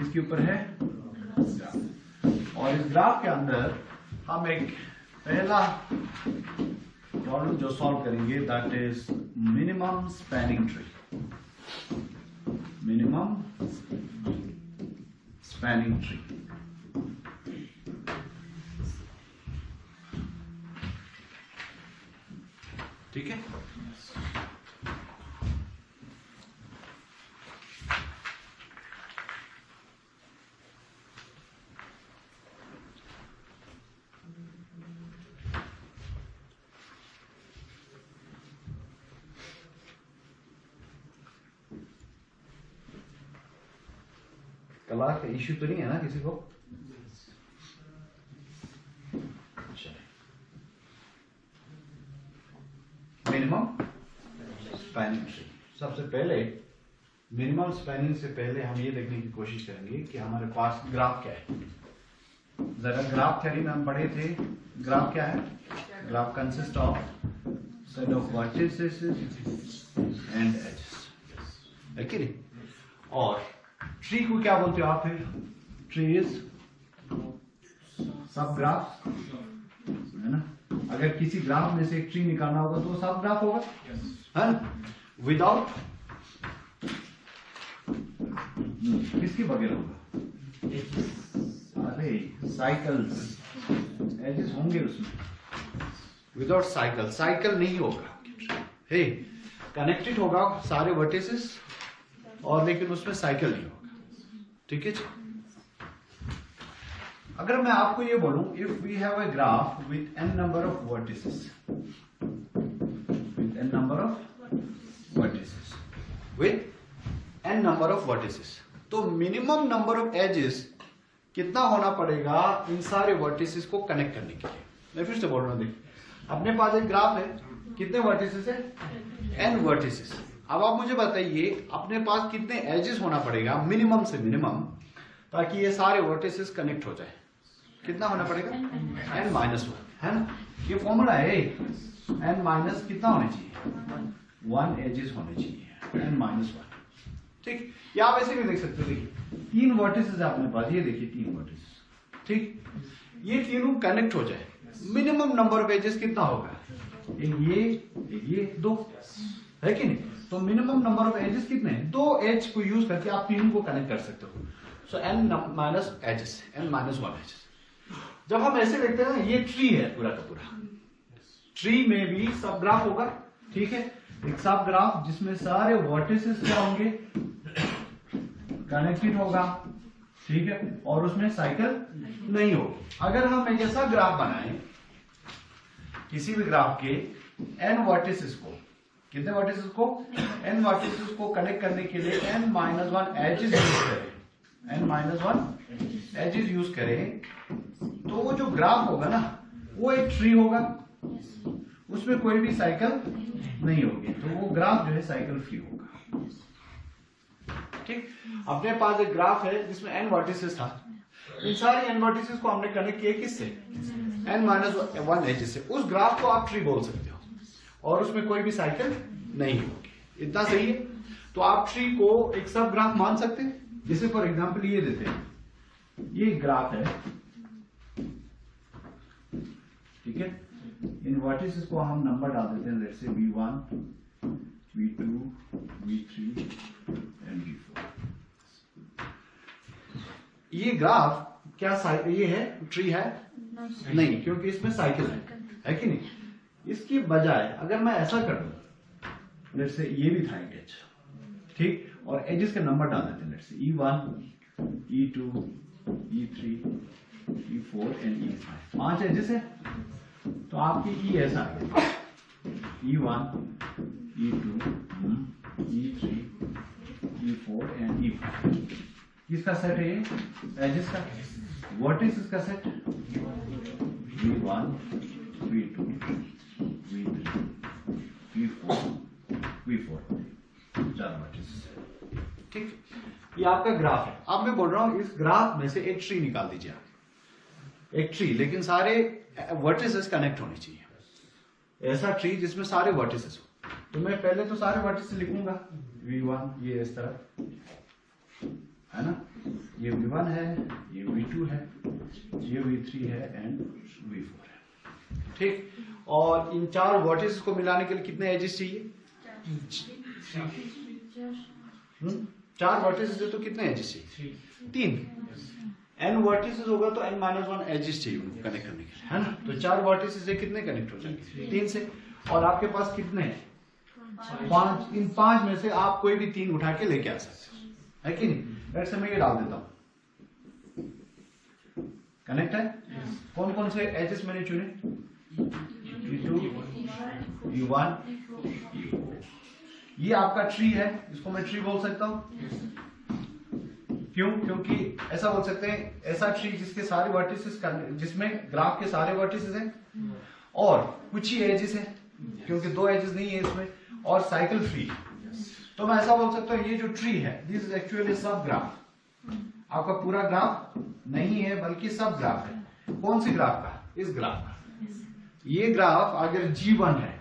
इसके ऊपर है ग्राफ, और इस ग्राफ के अंदर हम एक पहला प्रॉब्लम जो सॉल्व करेंगे that is minimum spanning tree. Minimum spanning tree. ठीक है, कला का इश्यू तो नहीं है ना किसी को? Minimum spanning tree. सबसे पहले मिनिमम स्पैनिंग से पहले हम ये देखने की कोशिश करेंगे कि हमारे पास ग्राफ क्या है। जरा ग्राफ थ्योरी में हम पढ़े थे, ग्राफ क्या है? Graph consist of set of vertices and edges, है कि नहीं? और ट्री को क्या बोलते हो आप फिर? ट्री इज सब ग्राफ, है ना? अगर किसी ग्राफ में से एक ट्री निकालना होगा तो वो सब ग्राफ होगा, है ना? विदाउट किसके बगैर होगा? अरे साइकिल्स, एजेस होंगे उसमें। विदाउट साइकिल, साइकिल नहीं होगा। हे, कनेक्टेड होगा सारे वर्टिसेस और लेकिन उसमें साइकिल नहीं होगा। ठीक है जी? अगर मैं आपको ये बोलूं, if we have a graph with n number of vertices, with n number of vertices, with n number of vertices, तो मिनिमम नंबर ऑफ एजेस कितना होना पड़ेगा इन सारे वर्टिसेस को कनेक्ट करने के लिए? मैं फिर से बोल रहा हूं, देखिए अपने पास एक ग्राफ है, कितने वर्टिसेस है? n vertices. अब आप मुझे बताइए अपने पास कितने एजेस होना पड़ेगा मिनिमम से मिनिमम ताकि ये सारे वर्टिसेस कनेक्ट हो जाए? कितना होना पड़ेगा? n माइनस 1, है ना? ये फॉर्मूला है, n माइनस कितना होना चाहिए? 1 एजेस होने चाहिए, n माइनस 1। ठीक, या आप ऐसे भी देख सकते हो, देखिए 3 वर्टिसेस है अपने पास, ये देखिए 3 वर्टिसेस। ठीक, ये तीनों कनेक्ट हो जाए, मिनिमम नंबर ऑफ एजेस कितना होगा? ये 2, है कि नहीं? तो मिनिमम नंबर ऑफ एजेस कितने हैं? 2 एज को यूज करके आप तीनों को कनेक्ट कर सकते हो। So n minus edges, n minus 1 edges. जब हम ऐसे देखते हैं ना, ये ट्री है पूरा का पूरा, ट्री में भी सब ग्राफ होगा। ठीक है, एक सब ग्राफ जिसमें सारे वर्टिसेस क्या होंगे? कनेक्टेड होगा। ठीक है, और उसमें साइकिल नहीं होगी। अगर हम एक ऐसा ग्राफ बनाएं, किसी भी ग्राफ के n वर्टिसेस को, कितने वर्टिसेस को? n वर्टिसेस को कनेक्ट करने के लिए n माइनस 1 एजेस यूज करें, n माइनस 1 एजेस यूज करें, तो वो जो ग्राफ होगा ना, वो एक ट्री होगा, उसमें कोई भी साइकिल नहीं होगी, तो वो ग्राफ जो है साइकिल फ्री होगा। ठीक, अपने पास एक ग्राफ है जिसमें n वर्टिसेस था, इन सारे n वर्टिसेस को हमने कनेक्ट किया किससे? n माइनस 1 एजेस से। उस ग्राफ को आप ट्री बोल सकते हो और उसमें कोई भी साइकिल नहीं होगी। इतना सही है? तो आप ट्री को एक सब ग्राफ मान सकते हैं। जैसे फॉर एग्जांपल ये देते हैं, ये ग्राफ है, ठीक है, इन वर्टिसेस को हम नंबर डाल देते हैं, let's say v1, v2, v3 and v4। ये ग्राफ क्या ये है? ट्री है? नहीं, क्योंकि इसमें साइकिल है कि नहीं? इसकी बजाय अगर मैं ऐसा कर दूं, लेट्स से ये भी था एज, ठीक, और एजेस का नंबर डाल देते हैं, let's say e1, e2, e3, e4 and e5, 5 edges है। तो आपकी ई ऐसा है, e1, e2, e3, e4 and e5। किसका सेट है ये? एजेस का। वर्टिसेस का set v1, v2, v3, v4, 4 vertices. ठीक, ये आपका ग्राफ है। अब मैं बोल रहा हूं इस ग्राफ में से एक ट्री निकाल दीजिए आप, एक ट्री, लेकिन सारे वर्टिसेस कनेक्ट होने चाहिए। ऐसा ट्री जिसमें सारे वर्टिसेस हो। तो मैं पहले तो सारे वर्टिसेस लिखूंगा, v1 ये इस तरह, है ना, ये V1 है, ये V2 है, ये V3 है एंड V4 है। ठीक, और इन चार वर्टिसेस को मिलाने के लिए कितने एजेस चाहिए? 4 वर्टिसेस है तो कितने एजेस चाहिए? 3। n वर्टिसेस होगा तो n-1 एजेस चाहिए उनको कनेक्ट करने के लिए, है ना? तो 4 वर्टिसेस से कितने कनेक्ट हो जाएंगे? 3 से। और आपके पास कितने हैं? 5। इन 5 में से आप कोई भी 3 उठा के लेके आ सकते हो, है कि नहीं? वैसे मैं ये डाल देता हूं। कनेक्ट है? कौन कौन से एजेस मैंने चुने? E2, E1, E4। ये आपका ट्री है, इसको मैं ट्री बोल सकता हूं। क्यों? क्योंकि ऐसा बोल सकते हैं, ऐसा ट्री जिसके सारे वर्टिसेस, जिसमें ग्राफ के सारे वर्टिसेस हैं और कुछ ही एजेस हैं, क्योंकि 2 एजेस नहीं है इसमें, और साइकिल ट्री। तो मैं ऐसा बोल सकता हूं ये जो ट्री है, दिस इज एक्चुअली सब ग्राफ। आपका पूरा ग्राफ नहीं है बल्कि सब ग्राफ है। कौन सी ग्राफ का? इस ग्राफ का। ये ग्राफ अगर G1 है,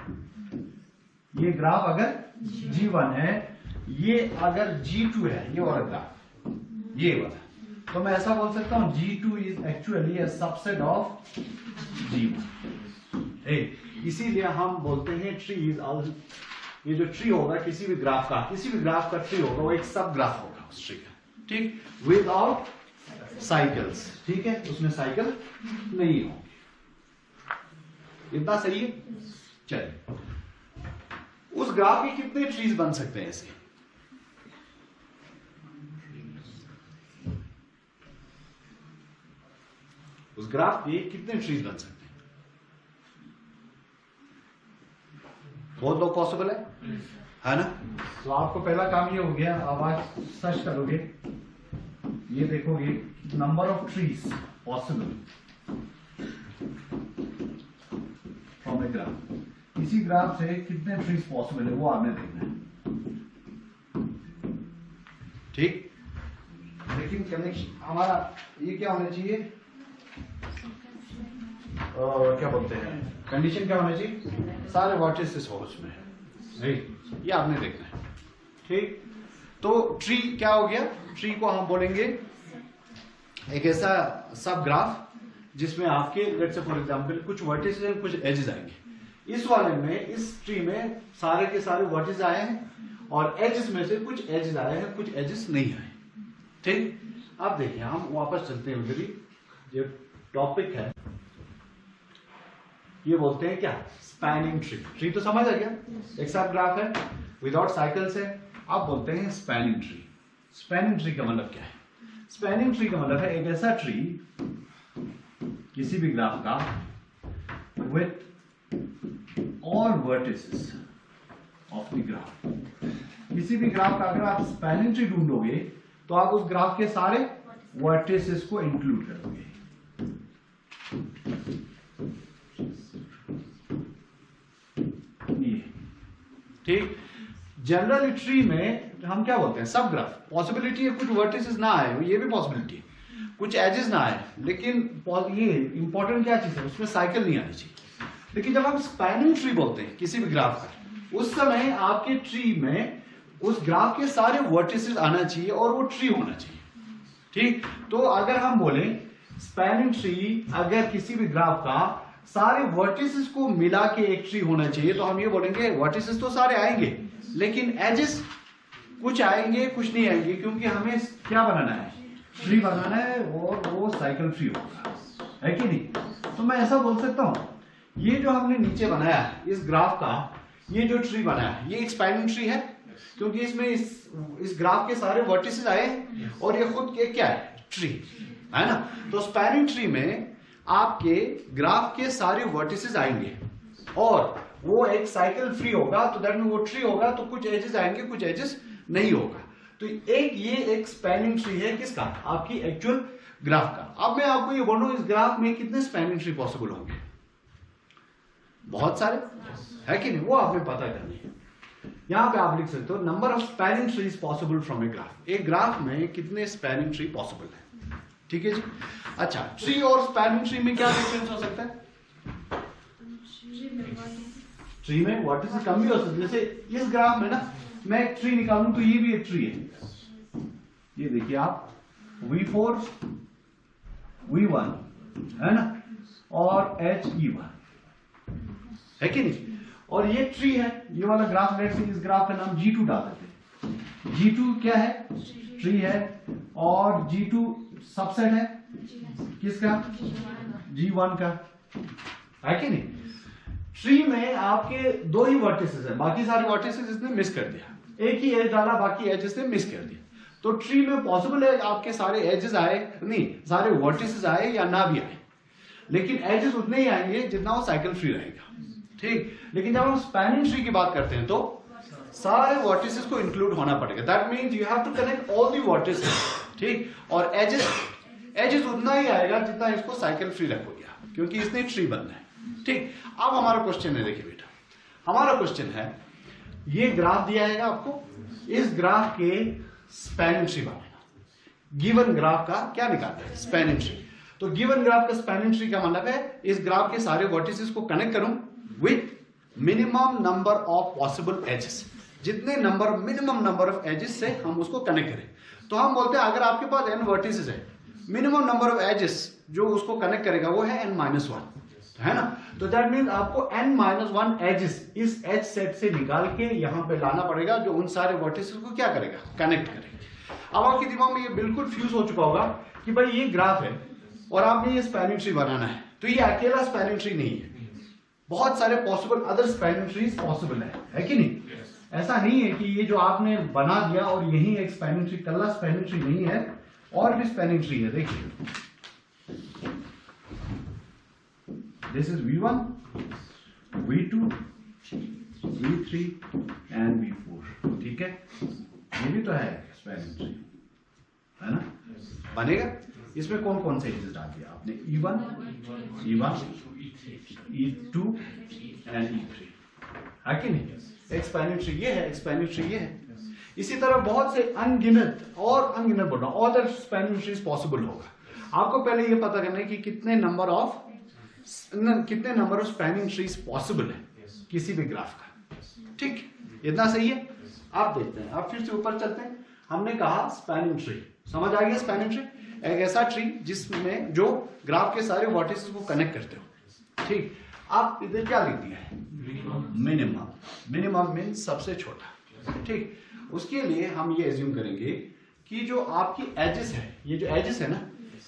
ये ग्राफ अगर G1 है, ये अगर G2 है, ये वाला ग्राफ, ये वाला, तो मैं ऐसा बोल सकता हूं G2 is actually a subset of G1। इसीलिए हम बोलते हैं ट्री इज ऑल, ये जो ट्री होगा किसी भी ग्राफ का, किसी भी ग्राफ का ट्री होगा वो एक सब ग्राफ होगा उस ट्री का। ठीक, विदाउट साइकिल्स। ठीक है, उसमें साइकिल नहीं होगी। इतना सही है? चलिए, उस ग्राफ के कितने ट्रीज बन सकते हैं ऐसे? उस ग्राफ के कितने ट्रीज बन सकते हैं? बहुत लोग पॉसिबल है ना? तो आपको पहला काम ये हो गया, अब आज सर्च करोगे, ये देखोगे number of trees possible from a graph. इसी ग्राफ से कितने ट्रीज पॉसिबल है वो आपने देखना है। ठीक, लेकिन कनेक्शन हमारा ये क्या होना चाहिए, क्या बोलते हैं, कंडीशन क्या होना चाहिए? सारे वर्टिसेस हो उसमें, ये आपने देखना है। ठीक, तो ट्री क्या हो गया? ट्री को हम बोलेंगे एक ऐसा सब ग्राफ जिसमें आपके लेट्स से फॉर एग्जांपल कुछ वर्टिसेस हैं, कुछ एजेस आएंगे। इस वाले में, इस ट्री में सारे के सारे वर्टिसेस आए हैं और एजेस में से कुछ एजेस आए हैं, कुछ एजेस नहीं आए। ठीक, अब देखिए हम वापस चलते हैं उधर ही। जो टॉपिक है ये बोलते हैं क्या? Spanning tree. ट्री तो समझ आ गया, एक सब ग्राफ है, विदाउट साइकिल्स है। अब बोलते हैं स्पैनिंग ट्री। स्पैनिंग ट्री का मतलब क्या है? स्पैनिंग ट्री का मतलब है एक ऐसा ट्री किसी भी ग्राफ का with all vertices of the graph. किसी भी ग्राफ का अगर आप स्पैनिंग ट्री ढूंढोगे तो आप उस ग्राफ के सारे वर्टिसेस को इंक्लूड करोगे। ठीक, जनरल ट्री में हम क्या बोलते हैं? सब ग्राफ। पॉसिबिलिटी है कुछ वर्टिसेस ना आए, ये भी पॉसिबिलिटी है, कुछ एजेस ना आए, लेकिन ये इंपॉर्टेंट क्या चीज है, उसमें साइकिल नहीं आनी चाहिए। लेकिन जब हम स्पैनिंग ट्री बोलते हैं किसी भी ग्राफ का, उस समय आपके ट्री में उस ग्राफ के सारे वर्टिसेस आना चाहिए और वो ट्री होना चाहिए। ठीक, तो अगर हम बोले स्पैनिंग ट्री अगर किसी भी ग्राफ का सारे वर्टिसेस को मिला के एक ट्री होना चाहिए, तो हम ये बोलेंगे वर्टिसेस तो सारे आएंगे लेकिन एजेस कुछ आएंगे कुछ नहीं आएंगे, क्योंकि हमें क्या बनाना है? ट्री बनाना है, और वो साइकिल ट्री होगा, है कि नहीं? तो मैं ऐसा बोल सकता हूं ये जो हमने नीचे बनाया है इस ग्राफ का, ये जो ट्री बनाया है ये एक स्पैनिंग ट्री है, क्योंकि इसमें इस ग्राफ के सारे वर्टिसेस आए और ये खुद के क्या है? ट्री है ना? तो स्पैनिंग ट्री में आपके ग्राफ के सारे वर्टिसेस आएंगे और वो एक साइकिल फ्री होगा, तो दैट मीन वो ट्री होगा, तो कुछ एजेस आएंगे कुछ एजेस नहीं होगा। तो ये एक स्पैनिंग ट्री है किसका? आपकी एक्चुअल ग्राफ का। अब मैं आपको ये बोल रहा हूं इस ग्राफ में कितने स्पैनिंग ट्री पॉसिबल होंगे? बहुत सारे, है कि नहीं? वो आपने पता करनी है। यहां पे आप लिख सकते हो number of spanning trees possible from a graph. एक ग्राफ में कितने स्पैनिंग ट्री पॉसिबल है? ठीक है जी। अच्छा, ट्री और स्पैनिंग ट्री में क्या डिफरेंस हो सकता है? ट्री में वर्टिसेस कम भी हो सकते हैं। जैसे इस ग्राफ में ना मैं एक ट्री निकालूं तो ये भी एक ट्री है, ये देखिए आप, V4 V1 है ना, और HE1 है कि नहीं। और ये ट्री है, ये वाला ग्राफ, लेट से इस ग्राफ का नाम G2 डाल देते हैं। G2 क्या है, ट्री है, और G2 सबसेट है किसका, G1 का, है कि नहीं। ट्री में आपके दो ही वर्टिसेस है, बाकी सारे वर्टिसेस इसने मिस कर दिया, एक ही एज डाला, बाकी एजेस ने मिस कर दिया। तो ट्री में पॉसिबल है आपके सारे एजेस आए, नहीं सारे वर्टिसेस आए या ना भी आए, लेकिन एजेस उतने ही आएंगे जितना वो साइकिल फ्री रहेगा, ठीक। लेकिन जब हम स्पैनिंग ट्री की बात करते हैं तो सारे वर्टिसेस को इंक्लूड होना पड़ेगा, that means you have to connect all the vertices, ठीक। और एजेस उतना ही आएगा जितना इसको साइकिल फ्री रखोगे, क्योंकि इसने ट्री बनना है, ठीक। अब हमारा क्वेश्चन है, देखिए बेटा, हमारा क्वेश्चन है, ये ग्राफ दिया है आपको, इस ग्राफ के स्पैनिंग ट्री बनाना। गिवन ग्राफ का क्या निकालना है, स्पैनिंग ट्री। तो गिवन ग्राफ का स्पैनिंग ट्री का मतलब है इस ग्राफ के सारे वर्टिसेस को कनेक्ट करूं with minimum number of possible edges, जितने number, minimum number of edges से हम उसको कनेक्ट करें। तो हम बोलते हैं अगर आपके पास n वर्टिसेस है, मिनिमम नंबर ऑफ एजेस जो उसको कनेक्ट करेगा वो है n-1, है ना। तो दैट मींस आपको n-1 एजेस इस एज सेट से निकाल के यहां पे लाना पड़ेगा, जो उन सारे वर्टिसेस को क्या करेगा, कनेक्ट करेगा। अब आपके दिमाग में ये बिल्कुल फ्यूज हो चुका होगा कि भाई ये ग्राफ है और आपने ये स्पैनिंग ट्री बनाना है, तो ये अकेला स्पैनिंग ट्री नहीं है, बहुत सारे possible other spanning trees possible है कि नहीं। ऐसा नहीं है कि ये जो आपने बना दिया और यही एक स्पैनिंग ट्री, कल्ला स्पैनिंग ट्री नहीं है, और भी स्पैनिंग ट्री है। देखिए, this is V1, V2, V3 and V4, ठीक है। ये भी तो है स्पैनिंग ट्री, है ना, बनेगा। इसमें कौन कौन से एजेस डाल दिया आपने, E1, E2 एंड E3, है कि नहीं। एक स्पैनिंग ट्री ये है, एक स्पैनिंग ट्री ये है। इसी तरह बहुत से अनगिनत बोल रहा हूं, अदर स्पैनिंग ट्रीज पॉसिबल होगा। आपको पहले ये पता करना है कि कितने number of spanning trees possible है किसी भी ग्राफ का, ठीक। इतना सही है। आप देखते हैं, आप फिर से ऊपर चलते हैं। हमने कहा स्पैनिंग ट्री, समझ आ गया। स्पैनिंग ट्री एक ऐसा ट्री जिसमें जो ग्राफ के सारे वर्टिसेस को कनेक्ट करते हो, ठीक। आप इधर क्या लिख दिया है, मिनिमम। मिनिमम मीन्स सबसे छोटा, ठीक। उसके लिए हम ये एज्यूम करेंगे कि जो आपकी एजेस है, ये जो एजेस है ना,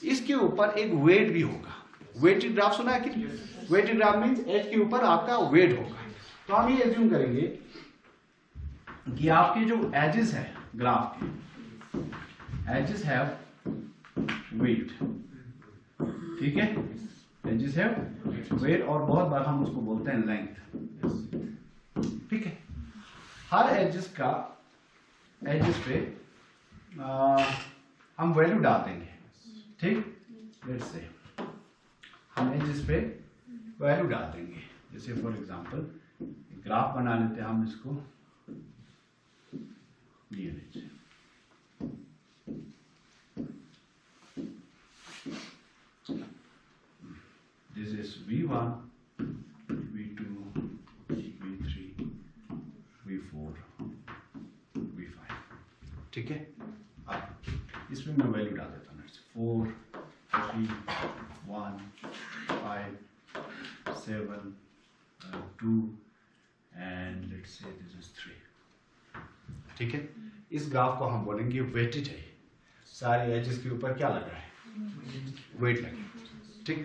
इसके ऊपर एक वेट भी होगा। वेटेड ग्राफ सुना है कि, वेटेड ग्राफ मीन्स एज के ऊपर आपका वेट होगा। तो हम ये एज्यूम करेंगे कि आपके जो एजेस है ग्राफ के, एजेस हैव वेट, ठीक है, एजेस हैव वेट, और बहुत बार हम उसको बोलते हैं लेंथ, ठीक है। हर एजेस पे हम वैल्यू डाल देंगे, ठीक। लेट्स से हम एजेस पे वैल्यू डाल देंगे। जैसे फॉर एग्जांपल ग्राफ बना लेते हैं हम इसको, ये लीजिए, this is V1, V2, V3, V4, V5, ठीक है। अब इसमें मैं वैल्यू डाल देता हूँ, 4, 3, 1, 5, 7, 2 and let's say this is 3, ठीक है। इस ग्राफ को हम बोलेंगे वेटेड है, सारे एजेस के ऊपर क्या लगा है, वेट लगे, ठीक।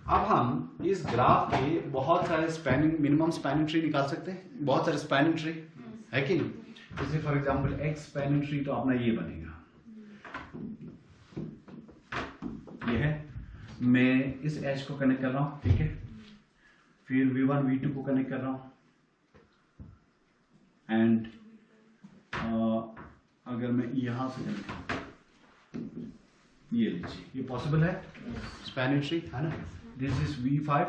अब हम इस ग्राफ के बहुत सारे मिनिमम स्पैनिंग ट्री निकाल सकते हैं, बहुत सारे स्पैनिंग ट्री है कि नहीं। जैसे for example x spanning tree तो अपना ये बनेगा, ये है, मैं इस एज को कनेक्ट कर रहा हूं, ठीक है, फिर V1 V2 को कनेक्ट कर रहा हूं, एंड अगर मैं यहां से कनेक्ट करूं, ये लीजिए, ये पॉसिबल है स्पैनिंग ट्री, है ना। This is V5,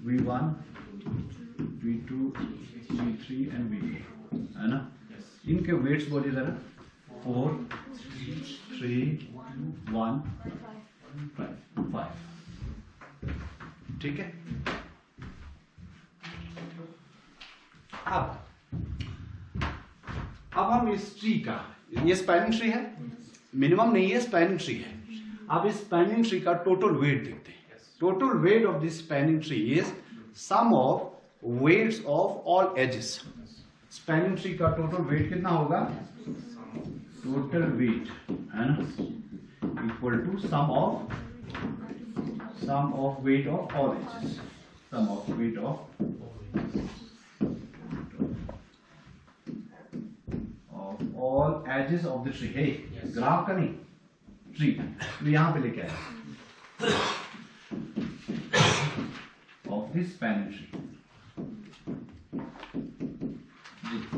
V1, V2, V3 and V4, है ना। इनके वेट्स बोलिए जरा, 4, 3, 1, 5, ठीक है। अब अब हम इस ट्री का, ये स्पैनिंग ट्री है, मिनिमम नहीं है, स्पैनिंग ट्री है। अब इस स्पैनिंग ट्री का टोटल वेट देखते हैं। Total weight of this spanning tree is sum of weights of all edges. Spanning tree का टोटल वेट कितना होगा? टोटल वेट है ना, equal to sum of weight of all edges, sum of weight of all edges of the tree. है graph का नहीं, tree. तो यहां पे लेके आया ऑफ दिस स्पैनिंग ट्री।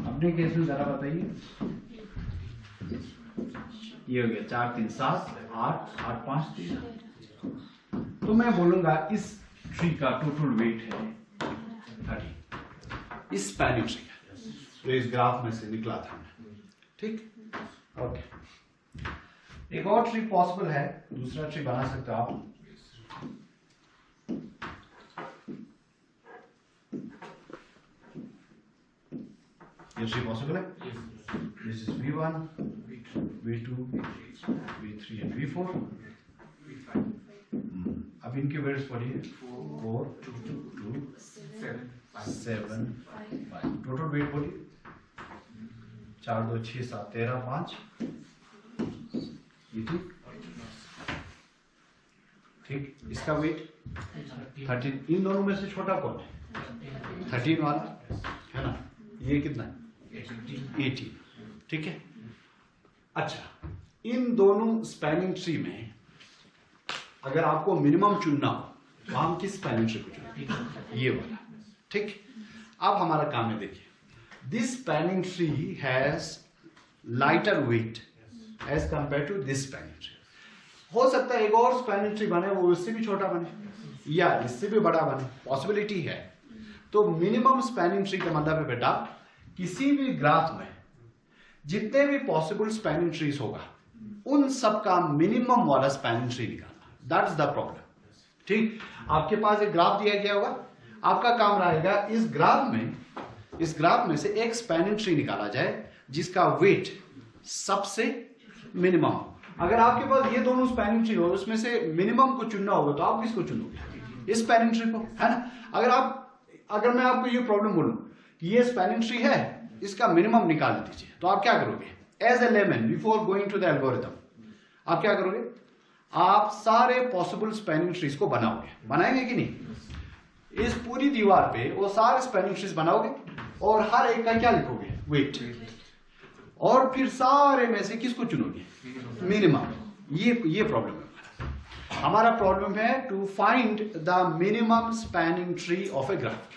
अपने केस में जरा बताइए, ये हो गया 4 3 7 8 8 5 13। तो मैं बोलूंगा इस ट्री का टोटल वेट है 30, इस स्पैनिंग ट्री का, तो इस ग्राफ में से निकला था। ठीक, ओके। एक और ट्री पॉसिबल है, दूसरा ट्री बना सकते हो आप। ये ट्री पॉसिबल है। This is V1, V2, V3 and V4। अब इनके वेट्स पढ़िए, 4 2 7 5। टोटल वेट बोलिए, 4 2 6 7 13 5। ये ठीक, इसका वेट 13। इन दोनों में से छोटा कौन है? 13 वाला है ना। ये कितना है? 18। ठीक है। अच्छा, इन दोनों स्पैनिंग ट्री में अगर आपको मिनिमम चुनना हो तो हम किस स्पैनिंग ट्री को चुनेंगे? ये वाला। ठीक, अब हमारा काम है, देखिए, this spanning tree has lighter weight edge compare to this spanning tree. हो सकता है एक और स्पैनिंग ट्री बने, वो इससे भी छोटा बने या इससे भी बड़ा बने, पॉसिबिलिटी है। तो मिनिमम स्पैनिंग ट्री का मतलब है बेटा, किसी भी ग्राफ में जितने भी पॉसिबल स्पैनिंग ट्रीज होगा उन सब का मिनिमम वाला स्पैनिंग ट्री निकालना, दैट्स द प्रॉब्लम। ठीक, आपके पास एक ग्राफ दिया गया होगा, आपका काम रहेगा इस ग्राफ में से एक स्पैनिंग ट्री निकाला जाए जिसका वेट सबसे मिनिमम हो। अगर आपके पास ये दोनों स्पैनिंग ट्री हो, उसमें से मिनिमम को चुनना होगा तो आप किसको चुनोगे? इस स्पैनिंग ट्री को, है ना। अगर मैं आपको ये प्रॉब्लम बोलूं कि ये स्पैनिंग ट्री है, इसका मिनिमम निकाल दीजिए, तो आप क्या करोगे? As a lemma before going to the algorithm, आप क्या करोगे? आप सारे पॉसिबल स्पैनिंग ट्रीज को बनाएंगे कि नहीं? इस पूरी दीवार पे वो सारे स्पैनिंग ट्रीज बनाओगे और हर एक का क्या लिखोगे? वेट। और फिर सारे में से किसको चुनोगे? मिनिमम। ये प्रॉब्लम है हमारा। प्रॉब्लम है to find the minimum spanning tree of a graph,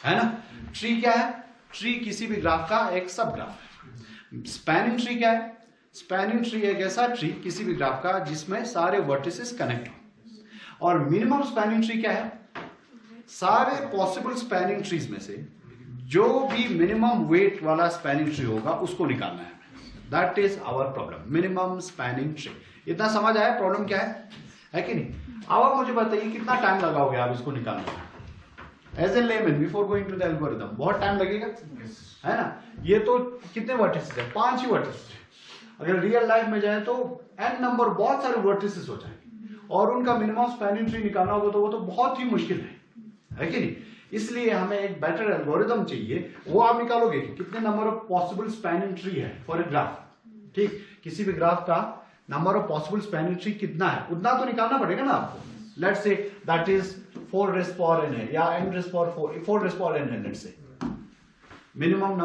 है ना। ट्री क्या है? ट्री किसी भी ग्राफ का एक सब ग्राफ है। स्पैनिंग ट्री क्या है? स्पैनिंग ट्री एक ऐसा ट्री किसी भी ग्राफ का जिसमें सारे वर्टिसेस कनेक्ट हो। और मिनिमम स्पैनिंग ट्री क्या है? सारे पॉसिबल स्पैनिंग ट्रीज में से जो भी मिनिमम वेट वाला स्पैनिंग ट्री होगा उसको निकालना है। That is our problem, minimum spanning tree. इतना समझ आया प्रॉब्लम क्या है कि नहीं? अब आप मुझे बताइए कितना टाइम लगाओगे आप इसको निकालने में? As a lemma before going to the algorithm बहुत टाइम लगेगा, है ना। ये तो कितने वर्टिसेस है? 5 ही वर्टिसेस है। अगर रियल लाइफ में जाए तो n नंबर बहुत सारे वर्टिसेस हो जाएंगे और उनका मिनिमम स्पैनिंग ट्री निकालना होगा तो वो तो बहुत ही मुश्किल है कि नहीं। इसलिए हमें एक बेटर एल्गोरिथम चाहिए। वो आप निकालोगे कि कितने number of possible spanning tree है फॉर ए ग्राफ। ठीक, किसी भी ग्राफ का number of possible spanning tree कितना है उतना तो निकालना पड़ेगा ना आपको। Let's say that is 4 raised power n है या n raised power 4 raised power n है। लेट्स से minimum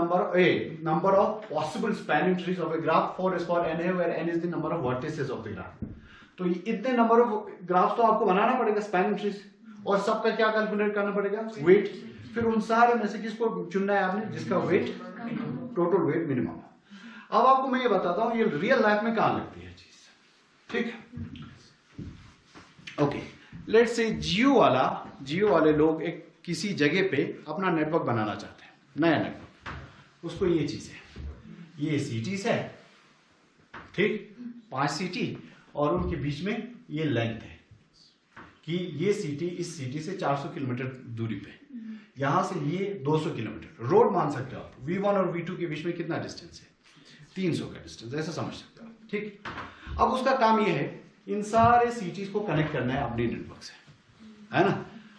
number of possible spanning trees of a graph 4 raised power n है, where n is the number of vertices of the graph। तो इतने number of graphs तो आपको बनाना पड़ेगा spanning trees, और सबका क्या कैलकुलेट करना पड़ेगा? वेट। फिर उन सारे में से किसको चुनना है आपने? जिसका वेट, टोटल वेट मिनिमम। अब आपको मैं ये बताता हूं ये रियल लाइफ में कहां लगती है चीज। ठीक, ओके। लेट्स से जियो वाले लोग एक किसी जगह पे अपना नेटवर्क बनाना चाहते हैं, नया नेटवर्क। उसको ये चीज है, ये सिटीज है, ठीक, 5 सिटी, और उनके बीच में ये लेंथ है कि ये सिटी इस सिटी से 400 किलोमीटर दूरी पे, यहां से ये 200 किलोमीटर। रोड मान सकते हो आप। V1 और V2 के बीच में कितना डिस्टेंस है? 300 का डिस्टेंस, ऐसा समझ सकते हो, ठीक। अब उसका काम ये है इन सारे सिटीज को कनेक्ट करना है अपने नेटवर्क से, है ना।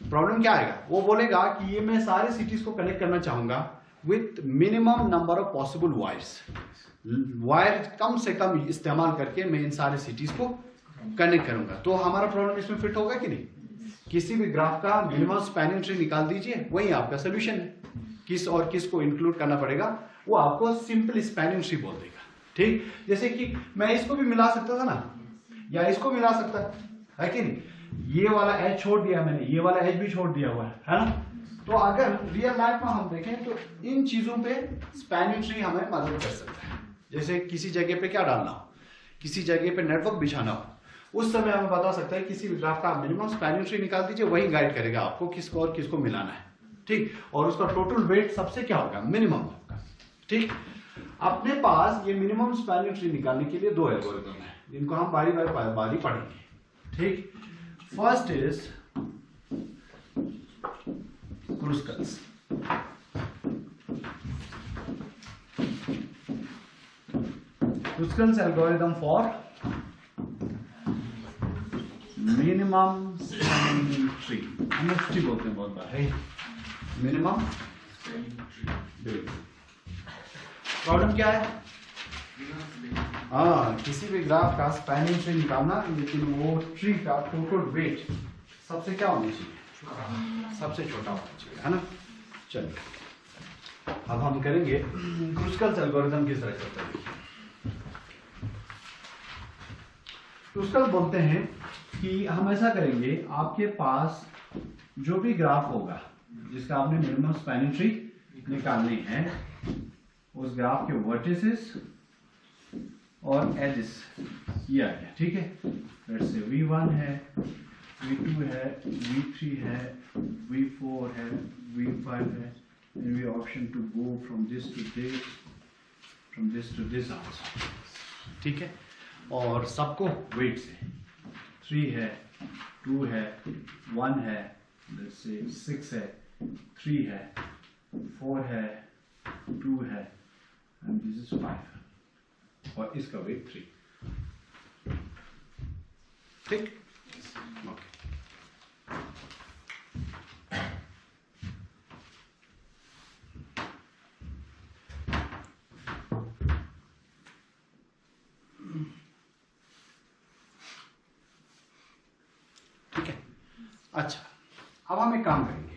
प्रॉब्लम क्या आएगा, वो बोलेगा कि ये मैं सारे सिटीज को कनेक्ट करना चाहूंगा with minimum number of possible wires, wire कम से कम इस्तेमाल करके मैं इन सारे सिटीज को कनेक्ट करूंगा। तो हमारा प्रॉब्लम इसमें फिट होगा कि नहीं? किसी भी ग्राफ का मिनिमम स्पैनिंग ट्री निकाल दीजिए, वही आपका सोल्यूशन है। किस और किस को इंक्लूड करना पड़ेगा वो आपको सिंपल स्पैनिंग ट्री बोल देगा, ठीक। जैसे कि मैं इसको भी मिला सकता था ना, या इसको मिला सकता है कि नहीं, ये वाला एज छोड़ दिया मैंने, ये वाला एज भी छोड़ दिया हुआ है ना। तो अगर रियल लाइफ में हम देखें तो इन चीजों पे स्पैनिंग ट्री हमें मदद कर सकता है। जैसे किसी जगह पे क्या डालना हो, किसी जगह पे नेटवर्क बिछाना हो, उस समय हमें बता सकता है किसी भी ग्राफ का मिनिमम स्पैनिंग ट्री निकाल दीजिए, वही गाइड करेगा आपको किसको और किसको मिलाना है, ठीक। और उसका टोटल वेट सबसे क्या होगा, मिनिमम होगा, ठीक। अपने पास ये मिनिमम स्पैनिंग ट्री निकालने के लिए 2 एल्गोरिथम है, जिनको हम बारी बारी पढ़ेंगे, ठीक। First is Kruskal's, Kruskal's algorithm for minimum spanning tree, MST बोलते हैं बहुत बार, है मिनिमम स्पैनिंग ट्री। प्रॉब्लम क्या है, हाँ किसी भी ग्राफ का स्पैनिंग ट्री निकालना, लेकिन वो ट्री का टोटल वेट सबसे क्या होना चाहिए, सबसे छोटा होना चाहिए, है ना। चलिए अब हम करेंगे क्रूस्कल्स एल्गोरिथम किस तरह करते हैं। क्रूस्कल बोलते हैं कि हम ऐसा करेंगे, आपके पास जो भी ग्राफ होगा जिसका आपने मिनिमम स्पैनिंग ट्री निकालनी है, उस ग्राफ के वर्टिसेस और एजेस ये आ गया, ठीक है। लेट्स से V1 है, V2 है, V3 है, V4 है, V5 है, and we option to go from this to this, from this to this also, ठीक है। और सबको वेट से 3 है, 2 है, 1 है, let's say 6 है, 3 है, 4 है, 2 है, and this is 5 और इसका वेट 3, ठीक, ओके। ठीक है, अच्छा अब हम एक काम करेंगे,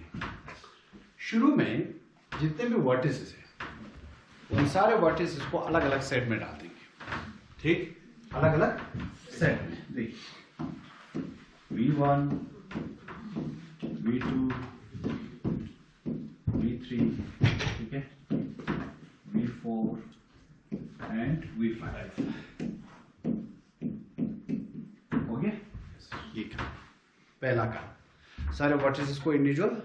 शुरू में जितने भी वर्टिसेस हैं उन सारे वर्टिसेस को अलग अलग सेट में डाल देंगे, ठीक, अलग अलग सेट में। देखिए V1, V2, V3, ठीक है, V4 एंड V5, हो गया ये काम, पहला काम, सारे वर्टिसेस को इंडिविजुअल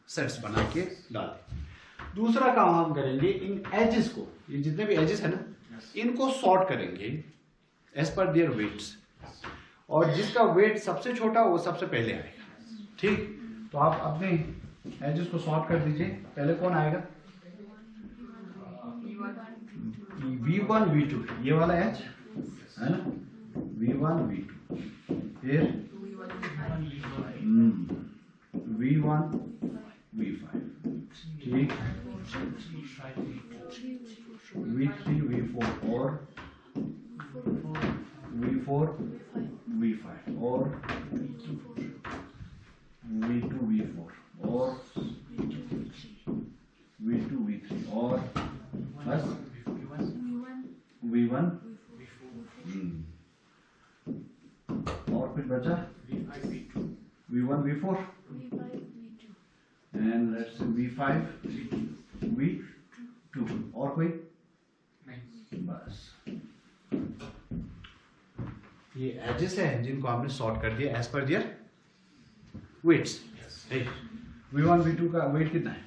सेट्स बना के डाल दें। दूसरा काम हम करेंगे, इन एजेस को, ये जितने भी एजेस है ना, इनको सॉर्ट करेंगे एज पर देयर वेट्स, और जिसका वेट सबसे छोटा वो सबसे पहले आएगा, ठीक। तो आप अपने एजेस को सॉर्ट कर दीजिए। पहले कौन आएगा, V1 V2, ये वाला एज है ना, V1 V2, फिर V1 V5, ठीक, V3 V4 और V4 V5 और V2 V4 और V2 V3 और बस V1 और फिर बचा V1 V4 and let's say V5 V2 और कोई नहीं, बस ये एजेस है जिनको हमने सॉर्ट कर दिया एज पर दियर वेट्स। V1 V2 का वेट कितना है,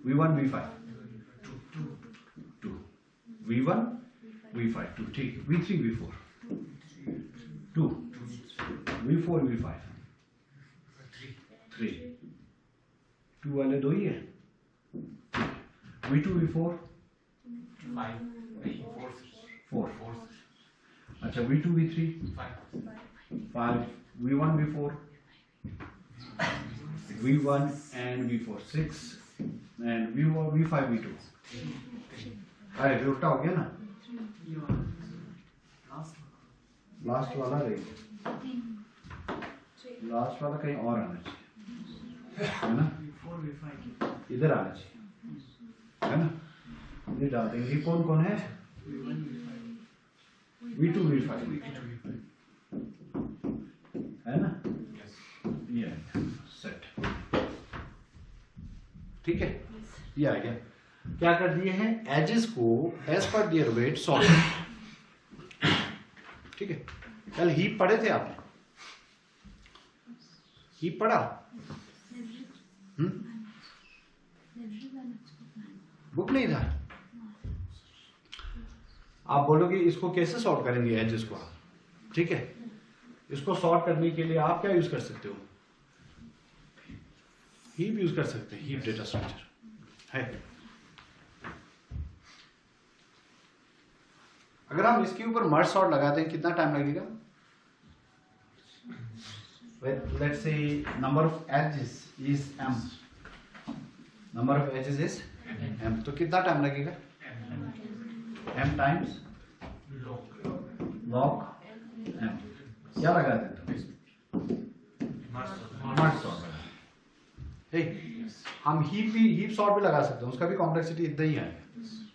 V1 V5 2, V1 V5 2, ठीक, V3 V4 2, V4 V5 3, 2 वाले 2 ही है, V2 V4 4। अच्छा V2 V3 5, V1 V4 V1 and V4 6 and V5 V2। अरे उल्टा हो गया ना, लास्ट वाला रहेगा, लास्ट वाला कहीं और आना चाहिए, है ना, इधर आना चाहिए, है ना, ये डाल देंगे। कौन कौन है? V2 V5 है ना, ये सेट, ठीक है, ये आ गया। क्या कर दिए हैं? एजेस को एज पर दियर वेट सॉल्व, ठीक है। कल हीप पढ़े थे आपने? हीप पढ़ा? बुक नहीं था? आप बोलोगे इसको कैसे सॉर्ट करेंगे एजेस को आप, ठीक है। इसको सॉर्ट करने के लिए आप क्या यूज कर सकते हो? हीप यूज कर सकते हैं, हीप डेटा स्ट्रक्चर है। अगर हम इसके ऊपर मर्ज सॉर्ट लगाते हैं कितना टाइम लगेगा? Let's say number of edges is m, number of edges is m, तो कितना टाइम लगेगा? m times log m। क्या लगा देते हो? Merge sort. हम हीप सॉर्ट भी लगा सकते हैं, उसका भी कॉम्प्लेक्सिटी इतना ही आएगा,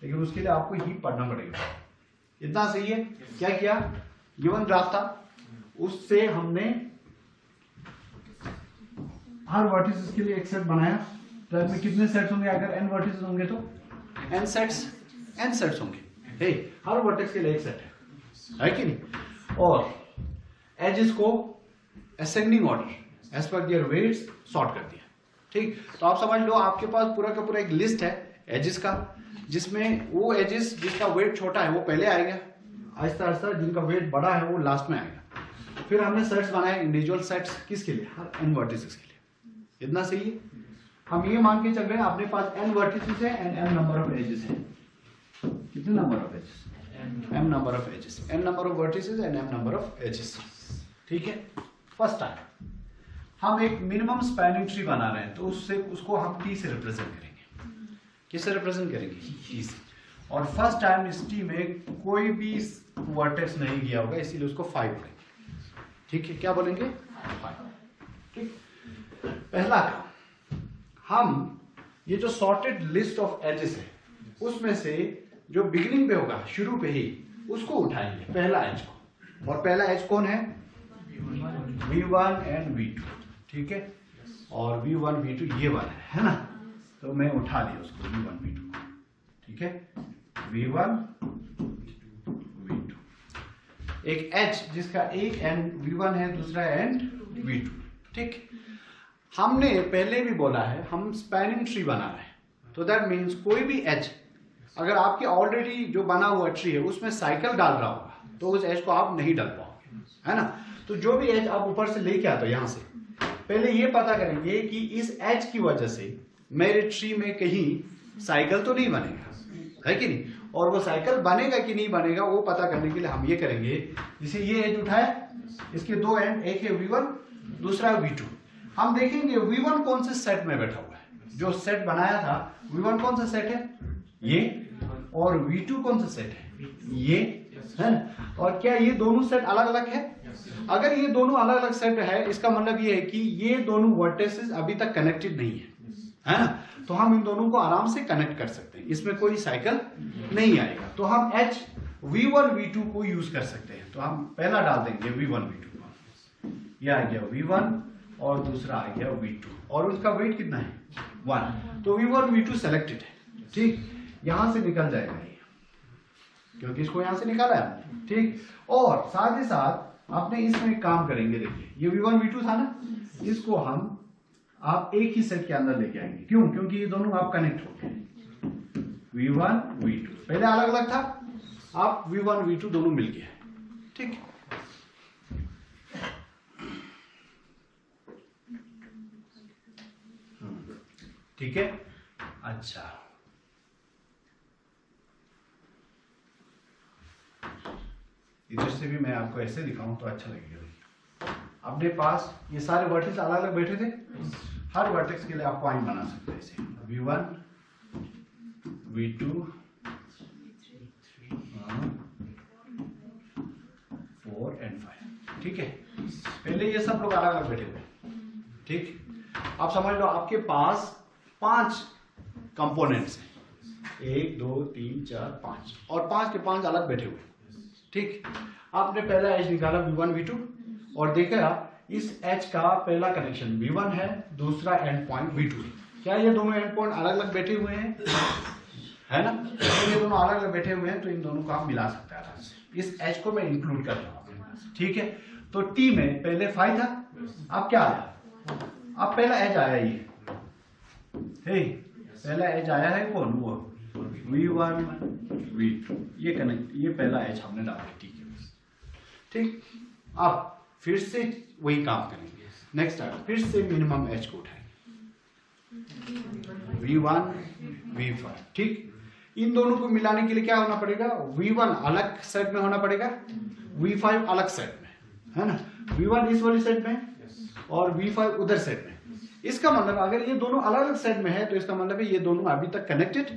लेकिन उसके लिए आपको हीप पढ़ना पड़ेगा। इतना सही है। क्या किया? गिवन ग्राफ था, उससे हमने हर वर्टिसेस के लिए एक सेट बनाया। तो में कितने सेट्स होंगे? अगर n वर्टिसेस होंगे तो n सेट्स होंगे। हर वर्टेक्स के लिए एक सेट है कि नहीं? और एजेस को असेंडिंग ऑर्डर एज पर देयर वेट्स सॉर्ट कर दिया, ठीक। तो आप समझ लो आपके पास पूरा का पूरा एक लिस्ट है एजेस का, जिसमें वो एजेस जिसका वेट छोटा है वो पहले आएगा, आहिस्ता आहिस्ता जिनका वेट बड़ा है वो लास्ट में आएगा। फिर हमने सेट्स बनाए, इंडिविजुअल सेट्स, किसके लिए? हर n वर्टिसेस के लिए। इतना सही है। हम ये मान के चल रहे हैं अपने पास n वर्टिसेस है and m number of edges है। कितने number of edges? m number of edges, n number of vertices and m number of edges, ठीक है। फर्स्ट टाइम हम एक मिनिमम स्पैनिंग ट्री बना रहे हैं, तो उसको हम t से रिप्रेजेंट करेंगे। किससे रिप्रेजेंट करेंगे? t से। और फर्स्ट टाइम इस t में कोई भी वर्टेक्स नहीं गया होगा, इसीलिए उसको 5 बोलेंगे, ठीक है। क्या बोलेंगे? 5, ठीक। पहला काम, हम ये जो सॉर्टेड लिस्ट ऑफ एजेस है उसमें से जो बिगिनिंग पे होगा, शुरू पे ही, उसको उठाएंगे, पहला एज को। और पहला एज कौन है? V1 एंड V2, ठीक है। और V1 V2 ये वाला है ना, तो मैं उठा दिया उसको V1 V2, ठीक है। V1 V2, एक एच जिसका एक एंड V1 है, दूसरा एंड V2, ठीक। हमने पहले भी बोला है हम स्पैनिंग ट्री बना रहे हैं, तो दैट मीन्स कोई भी एज अगर आपके ऑलरेडी जो बना हुआ ट्री है उसमें साइकिल डाल रहा होगा तो उस एज को आप नहीं डाल पाओगे, है ना। तो जो भी एज आप ऊपर से लेके आते हो यहां से, पहले ये पता करेंगे कि इस एज की वजह से मेरे ट्री में कहीं साइकिल तो नहीं बनेगा, है कि नहीं। और वो साइकिल बनेगा कि नहीं बनेगा वो पता करने के लिए हम ये करेंगे, जैसे ये एज उठाए, इसके दो एंड, एक है V1 दूसरा है V2। हम देखेंगे V1 कौन से सेट में बैठा हुआ है, जो सेट बनाया था V1 कौन सा सेट है? ये। और V2 कौन सा सेट है? ये, है ना। और क्या ये दोनों सेट अलग अलग है? अगर ये दोनों अलग अलग सेट है, इसका मतलब ये है कि ये दोनों वर्टेसेस अभी तक कनेक्टेड नहीं है ना। तो हम इन दोनों को आराम से कनेक्ट कर सकते हैं, इसमें कोई साइकिल नहीं आएगा। तो हम H V1 V2 को यूज कर सकते हैं। तो हम पहला डाल देंगे V1 V2 को, यह आ गया V1 और दूसरा आ गया V2, और उसका वेट कितना है? 1। तो V1 V2 सेलेक्टेड है, ठीक। यहां से निकल जाएगा ये, क्योंकि इसको यहां से निकाला है, ठीक। और साथ ही साथ आपने इसमें काम करेंगे, देखिए ये V1 V2 था ना, इसको हम आप एक ही सेट के अंदर लेके आएंगे। क्यों? क्योंकि ये दोनों आप कनेक्ट हो गए, V1 V2 पहले अलग अलग था, आप V1 V2 दोनों मिल गए, ठीक। ठीक है, अच्छा इधर से भी मैं आपको ऐसे दिखाऊं तो अच्छा लगेगा। अपने पास ये सारे वर्टेक्स अलग अलग बैठे थे, हर वर्टेक्स के लिए आप पॉइंट बना सकते हैं ऐसे V1 V2 4 and 5। ठीक है, पहले ये सब लोग अलग अलग बैठे हुए। ठीक, आप समझ लो आपके पास 5 कंपोनेंट्स हैं, 1 2 3 4 5, और 5 के 5 अलग बैठे हुए। ठीक, आपने पहला एज निकाला V1 V2 और देखा इस एच का पहला कनेक्शन V1 है, दूसरा एंड पॉइंट V2 है। क्या ये दोनों एंड पॉइंट अलग अलग बैठे हुए हैं? है ना? तो ये दोनों अलग अलग बैठे हुए हैं तो इन दोनों को आप मिला सकते हैं आराम से। इस एच को मैं इंक्लूड कर रहा हूँ। ठीक है, तो T में पहले 5 था, अब क्या आया? अब पहला एज आया ये, पहला एज आया है कौन? वो V1 V2, ये कनेक्ट, ये पहला एज हमने डाला T के पास। ठीक, अब फिर से वही काम करेंगे। नेक्स्ट फिर से मिनिमम एज को उठाएंगे V1 V5। ठीक, इन दोनों को मिलाने के लिए क्या होना पड़ेगा? V1 अलग सेट में होना पड़ेगा, V5 अलग सेट में, है ना? V1 इस वाली सेट में और V5 उधर सेट में। इसका मतलब अगर ये दोनों अलग अलग सेट में है तो इसका मतलब है ये दोनों अभी तक कनेक्टेड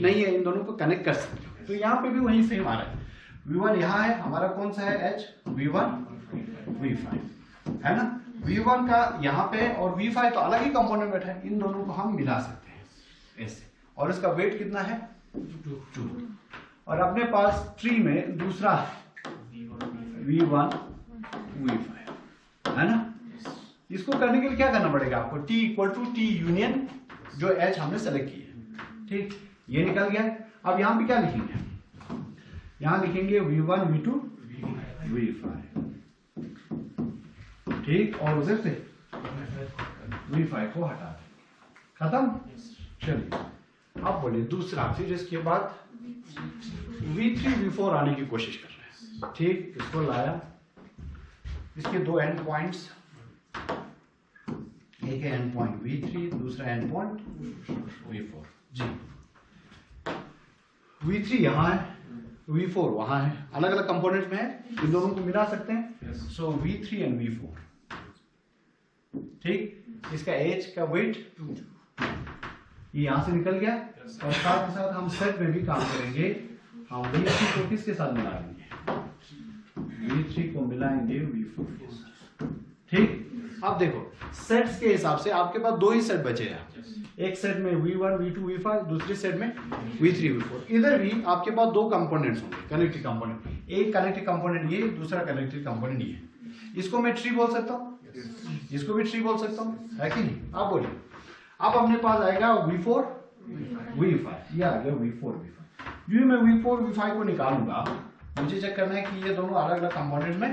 नहीं है, इन दोनों को कनेक्ट कर सकते हो। तो यहाँ पे भी वही सेम आ रहा है। V1 यहाँ है, हमारा कौन सा है एच? V1 V5, है ना? V1 का यहाँ पे और V5 तो अलग ही कंपोनेंट बैठा है, इन दोनों को हम मिला सकते हैं ऐसे। और इसका वेट कितना है? 2। और अपने पास ट्री में दूसरा V1 V5, है ना? इसको करने के लिए क्या करना पड़ेगा आपको? T equal to T union जो एच हमने सेलेक्ट की है। ठीक, ये निकल गया। अब यहाँ पे क्या लिखेंगे? यहाँ लिखेंगे V1 V2 V5। ठीक, और उधर से V5 को हटा दें, खत्म। चलिए अब बोलिए दूसरा, फिर इसके बाद V3 V4 आने की कोशिश कर रहे हैं। ठीक, इसको लाया, इसके दो एंड पॉइंट्स, एक है एंड पॉइंट V3, दूसरा and point V4। Ji, V3 यहाँ है, V4 वहां है, अलग अलग कंपोनेंट में है, इन दोनों को मिला सकते हैं। सो V3 एंड V4। ठीक, इसका एज का वेट ये यहां से निकल गया। और साथ ही साथ हम सेट में भी काम करेंगे। हम V3 को किसके साथ मिलाएंगे? V3 को मिलाएंगे V4 के साथ। ठीक, अब देखो सेट्स के हिसाब से आपके पास 2 ही सेट बचे हैं। एक सेट में V1 V2 V5, दूसरे सेट में V3 V4। इधर भी आपके पास 2 कंपोनेंट्स होंगे, कनेक्टिव कंपोनेंट। एक कनेक्टिव कंपोनेंट ये, दूसरा कनेक्टिव कंपोनेंट ये। इसको मैं ट्री बोल सकता हूँ, इसको भी ट्री बोल सकता हूँ, है कि नहीं? आप बोलिए। अब अपने पास आएगा V4 V5, ये आ गया V4 V5। जो मैं V4 V5 को निकालूंगा, मुझे चेक करना है कि ये दोनों अलग अलग कंपोनेंट में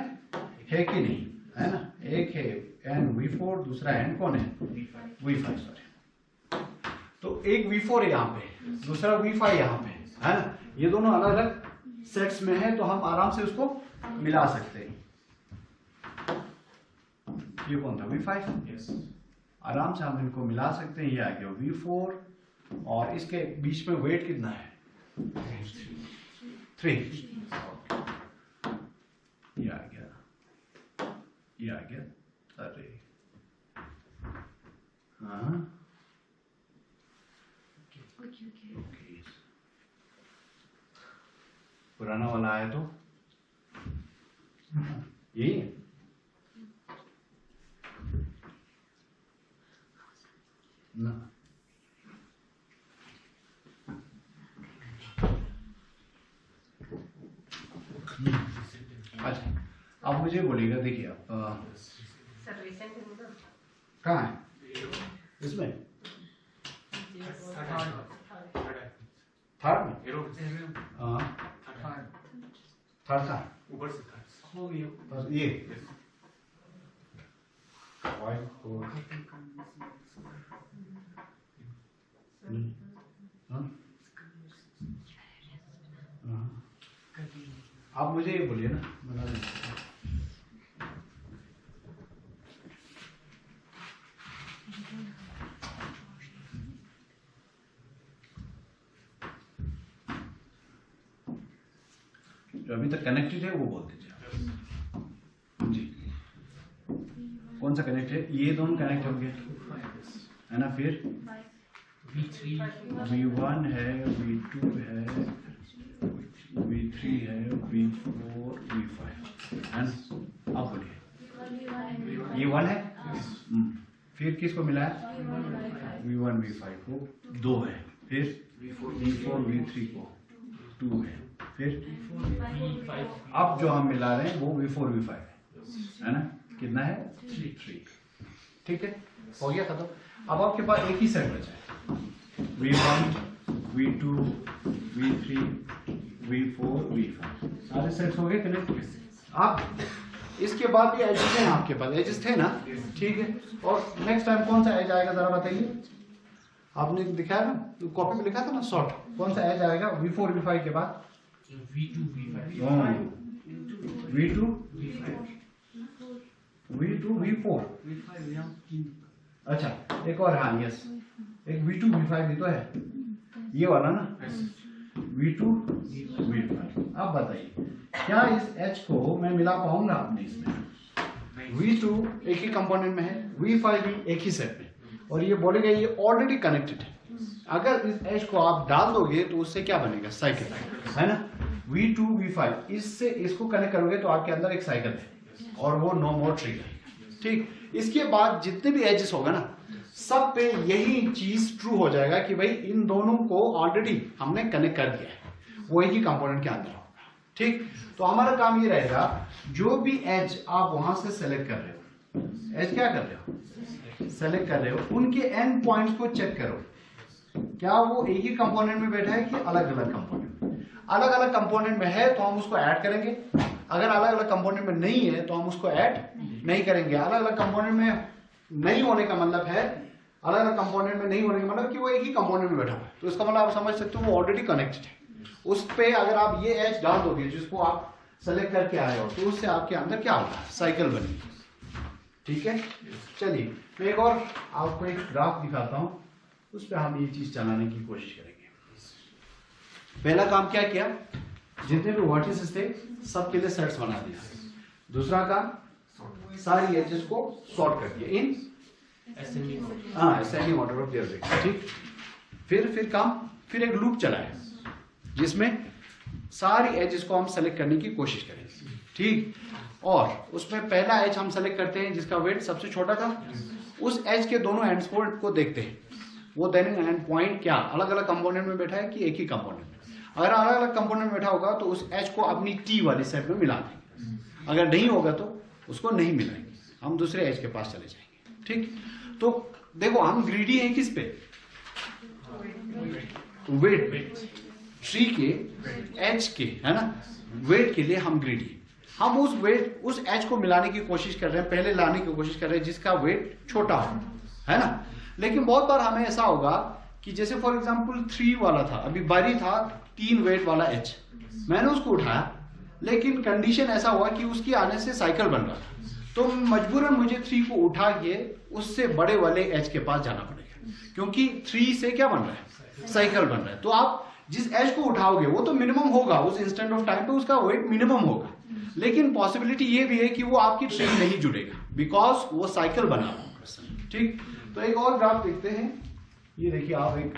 है कि नहीं, है ना? एक है एंड V4, दूसरा एंड कौन है? V5, sorry. तो एक V4 है यहाँ पे, दूसरा V5 यहाँ पे, है ना? ये दोनों अलग अलग सेट्स में है तो हम आराम से उसको मिला सकते हैं। ये कौन था? V5। आराम से हम इनको मिला सकते हैं। ये आ गया V4 और इसके बीच में वेट कितना है? 3। ये आ गया, ये आ गया। अरे हाँ, ओके, पुराना वाला आया तो यही है। ना अच्छा, अब मुझे बोलिएगा, देखिए आप कहाँ है इसमें? थर्ड में? हाँ, थर्ड था ऊपर से था ये वाइट को आप मुझे ये बोलिए ना, बता दें। जो अभी तक कनेक्टेड है वो बोल दीजिए। कौन सा कनेक्ट है, ये दोनों कनेक्ट होंगे है ना। फिर V3 V1 है, V2 है, V3 है, V4 V5 है ना। अब बोलिए ये 1 है। फिर किसको मिला है, V1 V5 को 2 है। फिर V4 V3 को 2 है। फिर V5 अब जो हम मिला रहे हैं वो V4 V5 है ना। कितना है, 3। ठीक है, हो गया खत्म। अब आपके पास एक ही सेट बचा है, V1 V2 V3 V4 V5 सारे सेट्स हो गए कनेक्ट। अब इसके बाद भी एजेस हैं आपके पास, एजेस थे ना, ठीक है। और नेक्स्ट टाइम कौन सा एज आएगा जरा बताइए, आपने दिखाया ना कॉपी में लिखा था ना शॉर्ट, कौन सा एज आएगा V4 V5 के बाद, V2 V5 V2 V5 V2 V4 V5 यहाँ 3 अच्छा एक और, हाँ यस, एक V2 V5 भी तो है, ये वाला ना V2 V5। अब बताइए क्या इस H को मैं मिला पाऊंगा आपने इसमें, V2 एक ही कंपोनेंट में है, V5 भी एक ही सेट में, और ये बोलेगा ये ऑलरेडी कनेक्टेड है। अगर इस H को आप डाल दोगे तो उससे क्या बनेगा, साइकिल है ना। V2 V5 इससे इसको कनेक्ट करोगे तो आपके अंदर एक साइकिल है और वो नो मोर ट्रिगर। ठीक, इसके बाद जितने भी एजेस होगा ना सब पे यही चीज ट्रू हो जाएगा कि भाई इन दोनों को ऑलरेडी हमने कनेक्ट कर दिया है, वो एक ही कंपोनेंट के अंदर होगा। ठीक, तो हमारा काम ये रहेगा जो भी एज आप वहां से सेलेक्ट कर रहे हो, एज क्या कर रहे हो, सेलेक्ट कर रहे हो, उनके एंड पॉइंट्स को चेक करो क्या वो एक ही कंपोनेंट में बैठा है कि अलग अलग कंपोनेंट में। अलग अलग कंपोनेंट में है तो हम उसको ऐड करेंगे, अगर अलग अलग कंपोनेंट में नहीं है तो हम उसको ऐड नहीं करेंगे। अलग अलग कंपोनेंट में नहीं होने का मतलब है, अलग अलग कंपोनेंट में नहीं होने का मतलब कि वो एक ही कंपोनेंट में बैठा हुआ है, तो इसका मतलब आप समझ सकते हो वो ऑलरेडी कनेक्टेड है। उस पे अगर आप ये एज डाल दोगे जिसको आप सेलेक्ट करके आए हो तो उससे आपके अंदर क्या होगा, साइकिल बनेगी। ठीक है, चलिए मैं एक और आपको एक ग्राफ दिखाता हूं, उस पर हम ये चीज चलाने की कोशिश करेंगे। पहला काम क्या किया, जितने भी वर्टिसेस थे सबके लिए सेट्स बना दिया। दूसरा काम सारी एजेस को सॉर्ट कर दिया in ascending order of their weight. ठीक, फिर एक लूप चलाया जिसमें सारी एजेस को हम सेलेक्ट करने की कोशिश करेंगे। ठीक, और उसमें पहला एज हम सेलेक्ट करते हैं जिसका वेट सबसे छोटा था, उस एज के दोनों एंड्स को देखते हैं वो दोनों एंड पॉइंट क्या अलग अलग कंपोनेंट में बैठा है कि एक ही कंपोनेंट में। अगर अलग अलग कंपोनेंट में बैठा होगा तो उस एज को अपनी टी वाली सेट में मिला देंगे, अगर नहीं होगा तो उसको नहीं मिलाएंगे, हम दूसरे एज के पास चले जाएंगे। ठीक, तो देखो हम ग्रीडी हैं किस पे, वेट, ट्री के एज के, है ना, वेट के लिए हम ग्रीडी। हम उस एज को मिलाने की कोशिश कर रहे हैं, पहले लाने की कोशिश कर रहे हैं जिसका वेट छोटा हो, है ना। लेकिन बहुत बार हमें ऐसा होगा कि जैसे फॉर एग्जांपल 3 वाला था, अभी बारी था 3 वेट वाला एच, मैंने उसको उठाया लेकिन कंडीशन ऐसा हुआ कि उसकी आने से साइकिल बन रहा था, तो मजबूरन मुझे 3 को उठा के उससे बड़े वाले एच के पास जाना पड़ेगा, क्योंकि 3 से क्या बन रहा है, साइकिल बन रहा है। तो आप जिस एच को उठाओगे वो तो मिनिमम होगा, उस इंस्टेंट ऑफ टाइम पे उसका वेट मिनिमम होगा, लेकिन पॉसिबिलिटी ये भी है कि वो आपकी ट्री नहीं जुड़ेगा बिकॉज वो साइकिल बना रहा है। ठीक, तो एक और ग्राफ देखते हैं, ये देखिए आप एक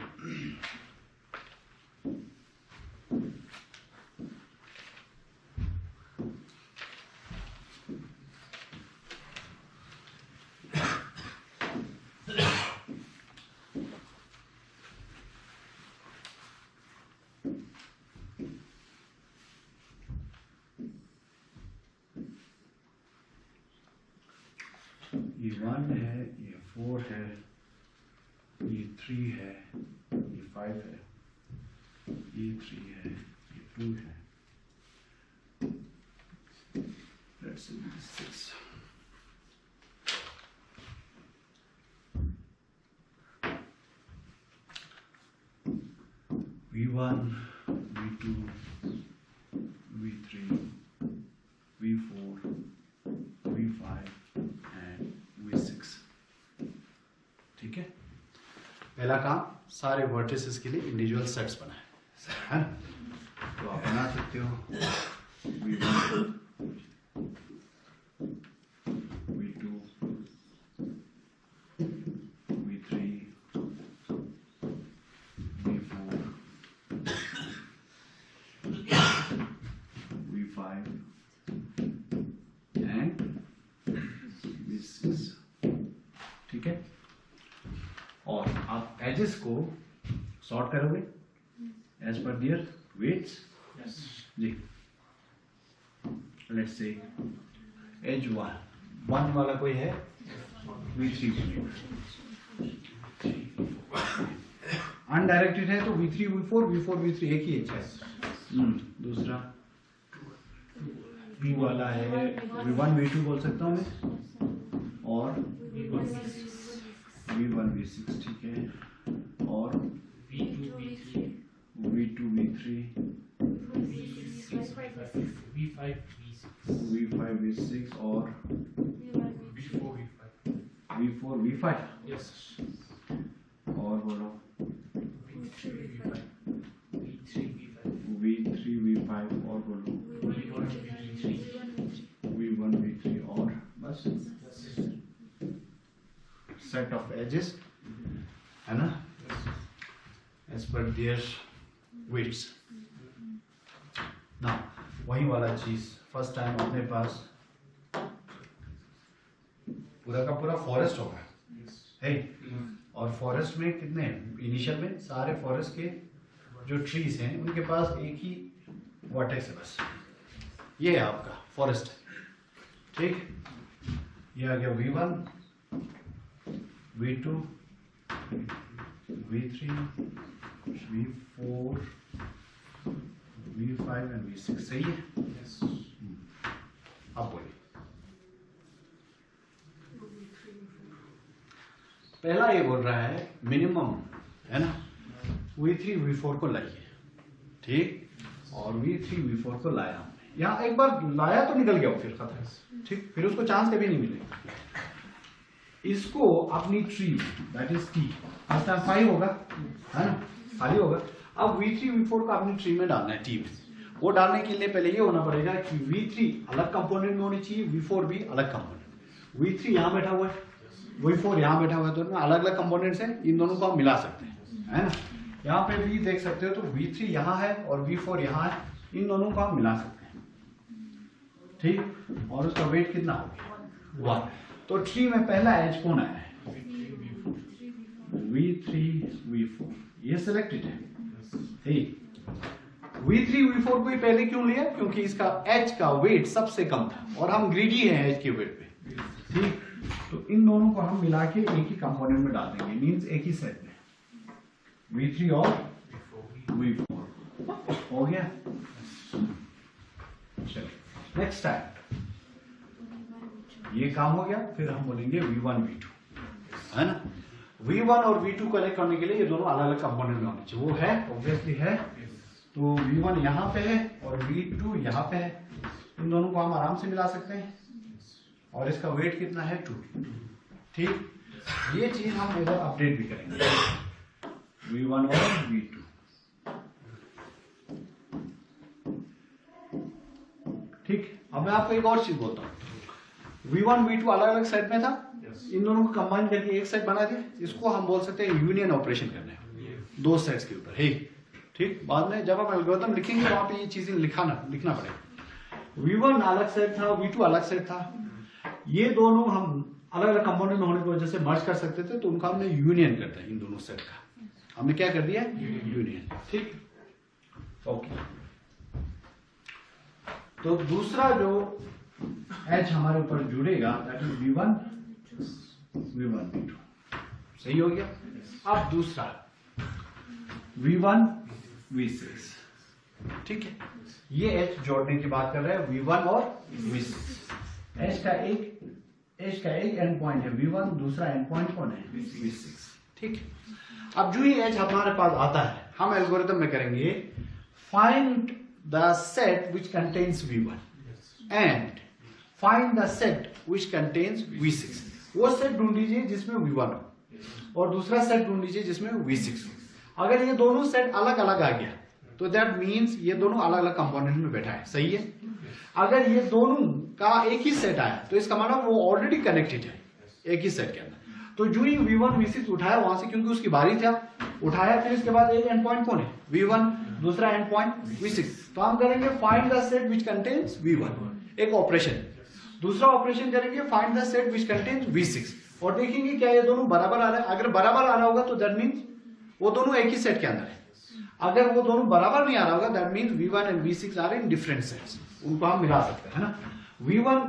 ये 1 है, ये 4 है, ये 3 है, ये 5 है, ये 3 है, ये 2 है, let's see this 6. V1, V2, V3, V4, V5 and V6। ठीक है, पहला काम सारे वर्टिसेस के लिए इंडिविजुअल सेट्स बनाए हैं, तो आप बना सकते हो V1, V2, एजेस को सॉर्ट करोगे एज पर देयर वेट्स Yes. जी. लेट्स से एज 1 वाला कोई है V3 अनडायरेक्टेड है तो V3 V4 V4 V3 एक ही एज है. दूसरा 2 वाला है V1 V2 बोल सकता हूँ मैं और V1 V6 ठीक है और V2 V3 V2 V3 V6 V5 V6 V5 V6 और V4 V5 V4 V5 Yes. और बोलो V3 V5 V3 V5 V3 V5 और बोलो V1 V3 V1 V3 और बस Yes. सेट ऑफ एजेस है ना एज पर देयर वेट्स. ना वही वाला चीज फर्स्ट टाइम अपने पास पूरा का पूरा फॉरेस्ट होगा Yes. है और फॉरेस्ट में कितने इनिशियल में सारे फॉरेस्ट के जो ट्रीज हैं उनके पास एक ही वर्टेक्स है बस. ये है आपका फॉरेस्ट. ठीक ये आ गया V1 V2 V3 V4 V5 and V6 सही है. Yes. अब बोलिए पहला ये बोल रहा है मिनिमम है ना V3 V4 को लाइए. ठीक और V3 V4 को लाया हमने. यहाँ एक बार लाया तो निकल गया फिर खत्म. ठीक फिर उसको चांस कभी नहीं मिलेगा. इसको अपनी tree that is T first time 5 होगा है ना खाली होगा. अब V3 V4 को अपनी ट्री में डालना है टी में. वो डालने के लिए पहले ये होना पड़ेगा कि V3 अलग कंपोनेंट में होनी चाहिए V4 भी अलग कंपोनेंट. V3 यहाँ बैठा हुआ है V4 यहाँ बैठा हुआ है दोनों अलग अलग कंपोनेंट्स हैं. इन दोनों को हम मिला सकते हैं है ना. यहाँ पे भी देख सकते हो तो V3 यहाँ है और V4 यहाँ है. इन दोनों को हम मिला सकते हैं. ठीक और उसका वेट कितना हो गया 1. तो ट्री में पहला एज कौन आया है V3 V4 ये सिलेक्टेड है. ठीक V3 V4 को ही पहले क्यों लिया क्योंकि इसका एच का वेट सबसे कम था और हम ग्रीडी हैं एच के वेट पे. ठीक तो इन दोनों को हम मिला के एक ही कंपोनेंट में डाल देंगे मींस एक ही सेट में V3 और V4 हो गया. चलिए नेक्स्ट टाइम ये काम हो गया. फिर हम बोलेंगे V1 V2 है ना. V1 और V2 कनेक्ट करने के लिए ये दोनों अलग अलग कंपोनेंट में होने चाहिए. वो है ऑब्वियसली है. तो V1 यहाँ पे है और V2 यहाँ पे है. इन दोनों को हम आराम से मिला सकते हैं और इसका वेट कितना है 2. ठीक ये चीज हम इधर अपडेट भी करेंगे V1 और V2. ठीक अब मैं आपको एक और चीज बोलता हूँ. V1 V2 अलग अलग सेट में था. इन दोनों को कंबाइन करके एक सेट बना दिया. इसको हम बोल सकते हैं यूनियन ऑपरेशन करने दो सेट्स के ऊपर. ठीक बाद में जब हम एल्गोरिथम लिखेंगे वहां पे ये चीजें लिखना पड़ेगा. V1 अलग सेट था V2 अलग सेट था. ये दोनों हम अलग अलग कंपोनेंट होने की वजह से मर्ज कर सकते थे तो उनका हमने यूनियन कर दिया. इन दोनों सेट का हमने क्या कर दिया यूनियन. ठीक ओके. तो दूसरा जो एच हमारे ऊपर जुड़ेगा दैट इज V1 V2 सही हो गया. अब दूसरा V1 V6 ठीक है. ये एच जोड़ने की बात कर रहे हैं V1 और V6. एच का एक एंड पॉइंट है V1 दूसरा एंड पॉइंट कौन है V6. ठीक है. अब जो ये एच हमारे पास आता है हम एल्गोरिथम में करेंगे find the set which contains V1 and find the set which contains V6. वो सेट ढूंढ लीजिए जिसमें V1 हो और दूसरा सेट ढूंढ लीजिए जिसमें V6 हो. अगर ये दोनों सेट अलग अलग आ गया तो दैट मीन्स ये दोनों अलग अलग कंपोनेंट में बैठा है. सही है. अगर ये दोनों का एक ही सेट आया तो इसका मतलब वो ऑलरेडी कनेक्टेड है एक ही सेट के अंदर. तो जो ही V1 V6 उठाया वहां से क्योंकि उसकी बारी था उठाया. फिर इसके बाद एक एंड पॉइंट कौन है V1 दूसरा एंड पॉइंट V6. तो हम करेंगे find the set which contains V1 एक ऑपरेशन. दूसरा ऑपरेशन करेंगे find the set which contains V6 और देखेंगे क्या ये दोनों बराबर आ रहा है. अगर बराबर आ रहा होगा तो दैट मीन्स वो दोनों एक ही सेट के अंदर है। अगर वो दोनों बराबर नहीं आ रहा होगा, that mean V1 and V6 are in different sets, उनको हम मिला सकते हैं, है ना। V1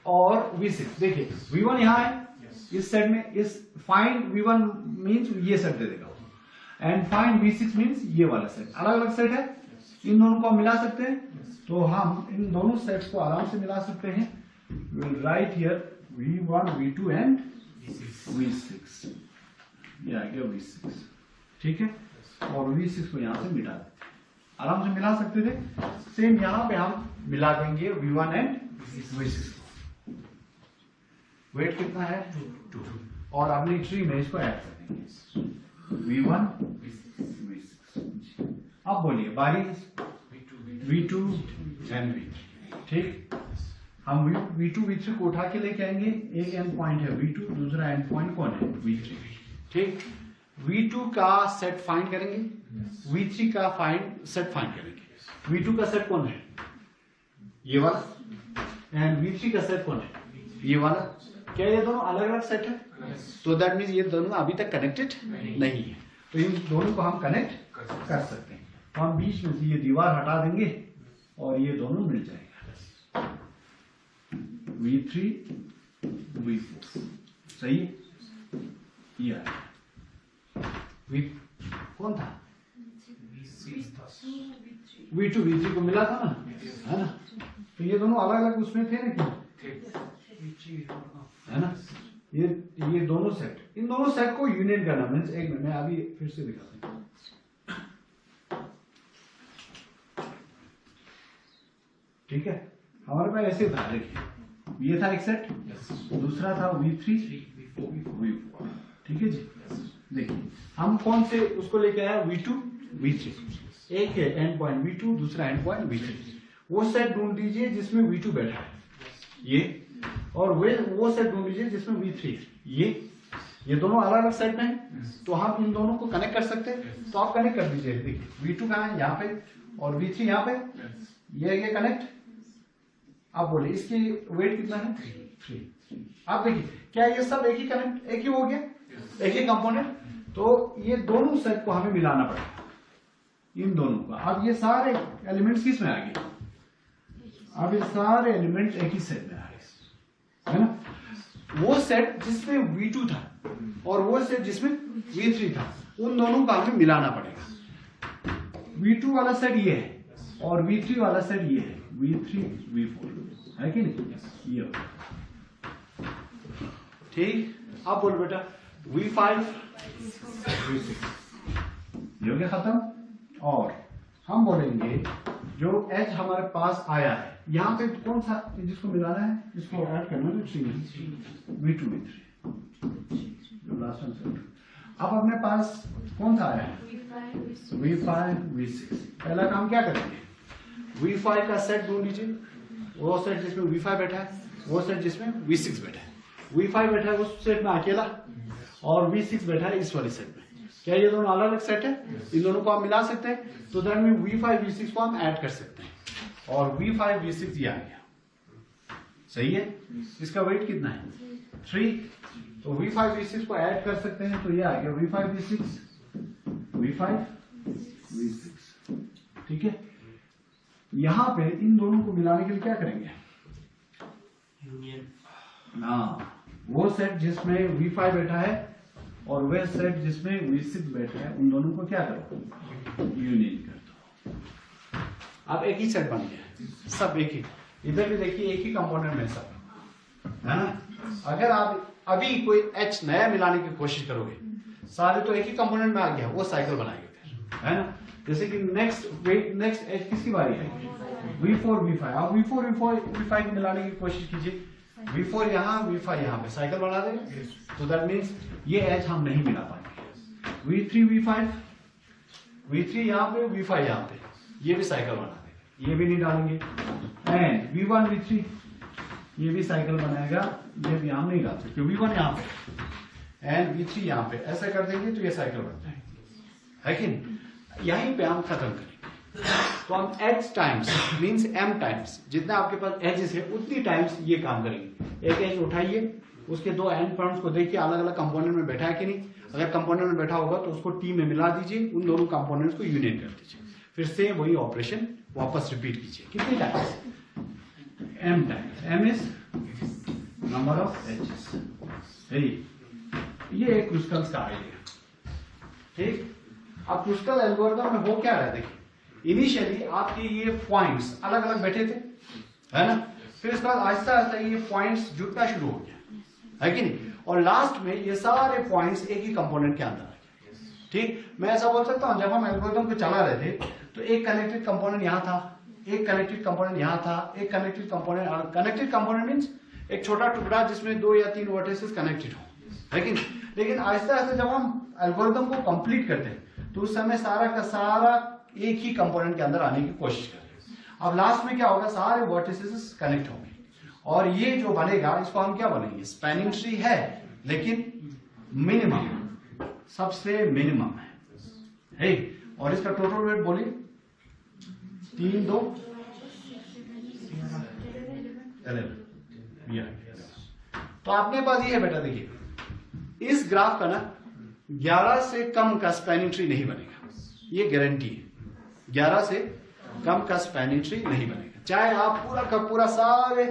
और V6, देखिए V1 यहाँ है इस सेट में, इस फाइंड V1 मींस ये सेट दे देगा एंड फाइंड V6 मींस ये वाला सेट, अलग अलग सेट है, इन दोनों को हम मिला सकते हैं। तो हम इन दोनों सेट्स को आराम से मिला सकते हैं। Will write here V1 V2 and V6, ये आ गया V6, ठीक है, और V6 को यहां से मिटा देते, आराम से मिला सकते थे। सेम यहां पे हम मिला देंगे V1 एंड V6 को। वेट कितना है 2, और अपनी ट्री में इसको ऐड कर देंगे V1 V6। अब बोलिए बारी V2 एंड V3, ठीक। हम V2 V3 को उठा के लेके आएंगे, एक एंड पॉइंट है V2, दूसरा एंड पॉइंट कौन है V3, ठीक। V2 का सेट फाइंड करेंगे, V3 का सेट फाइंड करेंगे। V2 का सेट कौन है ये वाला, एंड V3 का सेट कौन है ये वाला। क्या ये दोनों अलग अलग सेट है? तो दैट मीन्स ये दोनों अभी तक कनेक्टेड नहीं है, तो इन दोनों को हम कनेक्ट कर सकते हैं। तो हम बीच में से ये दीवार हटा देंगे और ये दोनों मिल जाएगा, V3 V4, सही है। ये कौन था V2 V3 को मिला था ना, है ना। तो ये दोनों अलग अलग उसमें थे ना, क्यों, है ना। ये दोनों सेट, इन दोनों सेट को यूनियन करना मीन्स, एक मिनट मैं अभी फिर से दिखाता हूँ। ठीक है, हमारे पास ऐसे था, देखिए ये था एक सेट, दूसरा था V3 V4, ठीक है जी। देखिए हम कौन से उसको लेके आया, V2 V3, एक है एंड पॉइंट V2, दूसरा एंड पॉइंट V3। वो सेट ढूंढ दीजिए जिसमें V2 बैठा है, ये, और वो सेट ढूंढ लीजिए जिसमें V3 ये दोनों अलग अलग सेट में हैं, तो हम इन दोनों को कनेक्ट कर सकते हैं। तो आप कनेक्ट कर दीजिए, देखिए V2 कहाँ है, यहाँ पे, और V3 यहाँ पे, ये कनेक्ट। आप बोले इसकी वेट कितना है 3। आप देखिए क्या ये सब एक ही हो गया, एक ही कंपोनेंट। तो ये दोनों सेट को हमें मिलाना पड़ेगा, इन दोनों का। अब ये सारे एलिमेंट्स किस में आ गए, अब ये सारे एलिमेंट्स एक ही सेट में आ गए, है ना। वो सेट जिसमें V2 था और वो सेट जिसमें V3 था, उन दोनों का हमें मिलाना पड़ेगा। V2 वाला सेट ये है और V3 वाला सेट ये है, V3 V4, है कि नहीं, ये ठीक। अब बोल बेटा V5 V6, ये हो गया खत्म। और हम बोलेंगे जो एच हमारे पास आया है, यहाँ पे कौन सा जिसको मिलाना है, इसको ऐड करना है, V2 V3, लास्ट वन। अब अपने पास कौन सा आया है, V5 V6। पहला काम क्या करेंगे, V5 का सेट ढूंढ लीजिए, वो सेट जिसमें V5 बैठा है, वो सेट जिसमें V6 बैठा है। V5 बैठा है उस सेट में अकेला, और V6 बैठा है इस वाले सेट में। क्या ये दोनों अलग अलग सेट है, इन दोनों को हम मिला सकते हैं। तो दैट मीन V5 V6 को हम ऐड कर सकते हैं, और V5 V6 ये आ गया, सही है। इसका वेट कितना है 3, तो V5 V6 को ऐड कर सकते हैं, तो ये आ गया V5 V6, ठीक है। यहां पे इन दोनों को मिलाने के लिए क्या करेंगे, यूनियन। हाँ, वो सेट जिसमें V5 बैठा है और वह सेट जिसमें V6 बैठा है, उन दोनों को क्या करो, यूनियन कर दो। अब एक ही सेट बन गया, सब एक ही। इधर भी देखिए एक ही कंपोनेंट में सब, है ना। अगर आप अभी कोई H नया मिलाने की कोशिश करोगे, सारे तो एक ही कंपोनेंट में आ गया, वो साइकिल बनाएंगे फिर, है ना। जैसे कि नेक्स्ट H किसकी बारी है, V4 V5। आप V4 V5 मिलाने की कोशिश कीजिए, V4 यहाँ V5 यहाँ पे, साइकिल बना देंगे। तो दैट मीन्स ये H हम नहीं मिला पाएंगे। V3 V3 यहाँ पे, V5 यहाँ पे, ये भी साइकिल बना देगा, ये भी नहीं डालेंगे। एंड V1 V3 ये भी साइकिल बनाएगा, ये भी हम नहीं डाल सकते। V1 यहाँ पे एंड V3 यहाँ पे, ऐसा कर देंगे तो ये साइकिल बन जाएगी, है कि नहीं। यहीं पे हम खत्म करेंगे। तो हम H times means M times, जितना आपके पास एजेस है उतनी टाइम्स ये काम करेंगे। एक एज उठाइए उसके दो एंड पॉइंट्स को देखिए अलग अलग कंपोनेंट में बैठा है कि नहीं। अगर कंपोनेंट में बैठा होगा तो उसको टी में मिला दीजिए, उन दोनों कंपोनेंट्स को यूनियन कर दीजिए, फिर से वही ऑपरेशन वापस रिपीट कीजिए। कितनी times? m times. m is number of edges. ये एक क्रुस्कल्स का आइडिया। ठीक, अब क्रुस्कल एल्गोरिथम में हो क्या रहा है, देखिए इनिशियली आपके ये पॉइंट्स अलग अलग बैठे थे, है ना, फिर इसके बाद आहिस्ता आहिस्ता ये पॉइंट्स जुड़ना शुरू हो गया, है कि नहीं, और लास्ट में ये सारे पॉइंट्स एक ही कंपोनेंट के अंदर आ गए। ठीक, मैं ऐसा बोल सकता हूं जब हम एल्गोरिथम को चला रहे थे तो एक कनेक्टेड कंपोनेंट यहां था, एक कनेक्टेड कंपोनेंट यहां था, एक connected component, connected component means एक छोटा टुकड़ा जिसमें 2 या 3 वर्टिसेस कनेक्टेड हो, है कि नहीं। लेकिन आहिस्ता आहिस्ता जब हम एल्गोरिथम को कंप्लीट करते हैं तो उस समय सारा का सारा एक ही कंपोनेंट के अंदर आने की कोशिश करते हैं। अब लास्ट में क्या होगा, सारे वर्टिसेस कनेक्ट होंगे और ये जो बनेगा इसको हम क्या बोलेंगे, स्पैनिंग ट्री है लेकिन मिनिमम, सबसे मिनिमम है। और इसका टोटल वेट बोलिए 3 2 11। तो आपके पास ये है बेटा, देखिए इस ग्राफ का ना 11 से कम का स्पैनिंग ट्री नहीं बनेगा, ये गारंटी है। 11 से कम का स्पैनिंग ट्री नहीं बनेगा, चाहे आप पूरा का पूरा सारे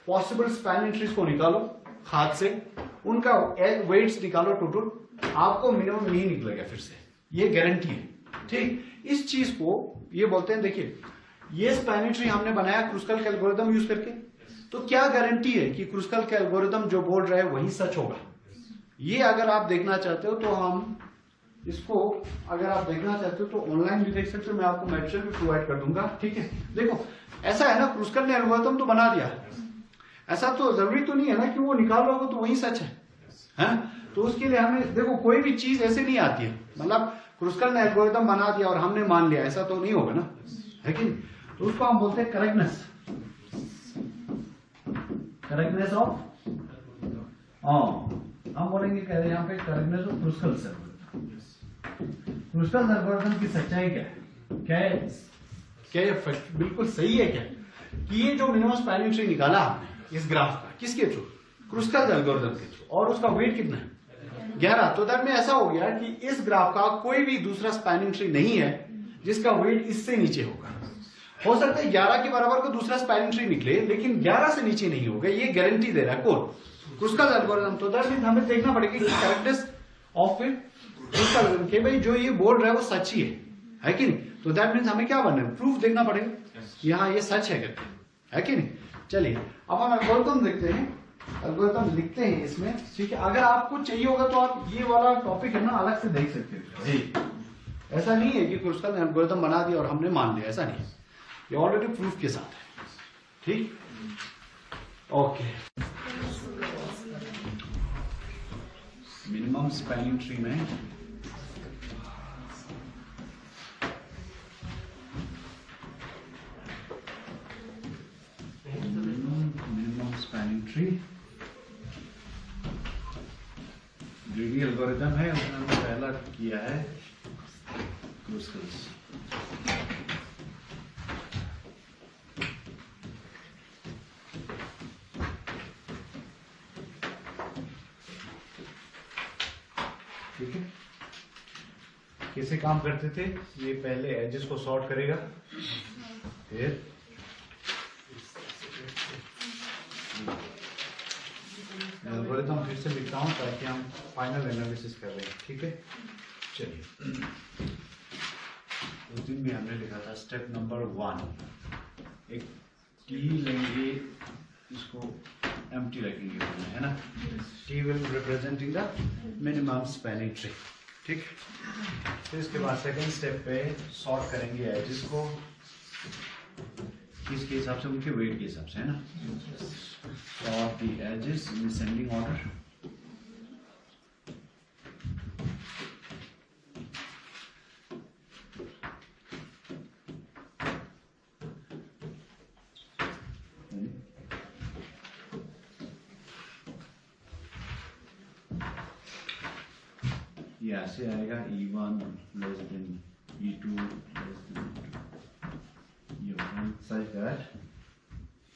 पॉसिबल स्पैनिंग ट्रीज को निकालो हाथ से, उनका वेट्स निकालो टोटल, आपको मिनिमम नहीं निकलेगा फिर से, ये गारंटी है। ठीक, इस चीज को ये बोलते हैं, देखिए ये स्पैनिंग ट्री हमने बनाया क्रुस्कल का एल्गोरिथम यूज करके, तो क्या गारंटी है कि क्रुस्कल का एल्गोरिथम जो बोल रहा है वही सच होगा। ये अगर आप देखना चाहते हो तो हम इसको, अगर आप देखना चाहते हो तो ऑनलाइन भी देख सकते हो, मैं आपको मटेरियल भी प्रोवाइड कर दूंगा। ठीक है, देखो ऐसा है ना, क्रुस्कल ने एल्गोरिथम तो बना दिया, ऐसा तो जरूरी तो नहीं है ना कि वो निकाल रहा होगा तो वही सच है? तो उसके लिए हमें देखो कोई भी चीज ऐसे नहीं आती है, मतलब क्रुस्कल ने एल्गोरिथम बना दिया और हमने मान लिया, ऐसा तो नहीं होगा ना, है कि नहीं। तो उसको हम बोलते हैं करेक्टनेस, करेक्टनेस ऑफ, हम बोलेंगे कह रहे हैं यहाँ पे correctness of Kruskal algorithm. Kruskal algorithm की सच्चाई क्या है, क्या ये बिल्कुल सही है क्या कि ये जो मिनिमम स्पैनिंग ट्री निकाला हमने इस ग्राफ का, किसके थ्रू, क्रुस्कल एल्गोरिथम के थ्रू, और उसका वेट कितना है 11। तो दैट में ऐसा हो गया कि इस ग्राफ का कोई भी दूसरा स्पैनिंग ट्री नहीं है जिसका वेट इससे नीचे होगा। हो सकता है 11 के बराबर को दूसरा स्पैनिंग ट्री निकले, लेकिन 11 से नीचे नहीं होगा, ये गारंटी दे रहा है कौन, क्रुस्कल एल्गोरिथम। तो दैट मींस हमें देखना पड़ेगा कि करेक्टनेस ऑफ क्रुस्कल एल्गोरिथम के भाई जो ये बोल रहा है वो सच ही है कि नहीं। तो दैट मींस हमें क्या बनना है, प्रूफ देखना पड़ेगा कि हाँ ये सच है करके, है कि नहीं। चलिए अब हम एल्गोरिथम देखते हैं, एल्गोरिथम लिखते हैं इसमें। ठीक है, अगर आपको चाहिए होगा तो आप ये वाला टॉपिक है ना अलग से देख सकते हो। ऐसा नहीं है कि क्रुस्कल ने एल्गोरिथम बना दिया और हमने मान लिया, ऐसा नहीं है, ये ऑलरेडी प्रूफ के साथ है। ठीक, ओके। मिनिमम स्पैनिंग ट्री में minimum spanning tree greedy algorithm है, उसने हमने पहला किया है क्रुस्कल्स। ठीक है, कैसे काम करते थे, ये पहले एजेस को सॉर्ट करेगा, फिर एल्गोरिथम फिर से लिखता हूं ताकि हम फाइनल एनालिसिस कर रहे हैं। ठीक है, चलिए उस दिन भी हमने लिखा था स्टेप नंबर 1, एक टी लेंगे, इसको एम्प्टी रखेंगे, है ना, T will representing the minimum spanning tree. ठीक, फिर इसके बाद सेकंड स्टेप पे सॉर्ट करेंगे एजेस को, किसके हिसाब से, उनके वेट के हिसाब से, है ना, sort the edges in descending order. ये ऐसे आएगा E1 less than E2 less than E1 such that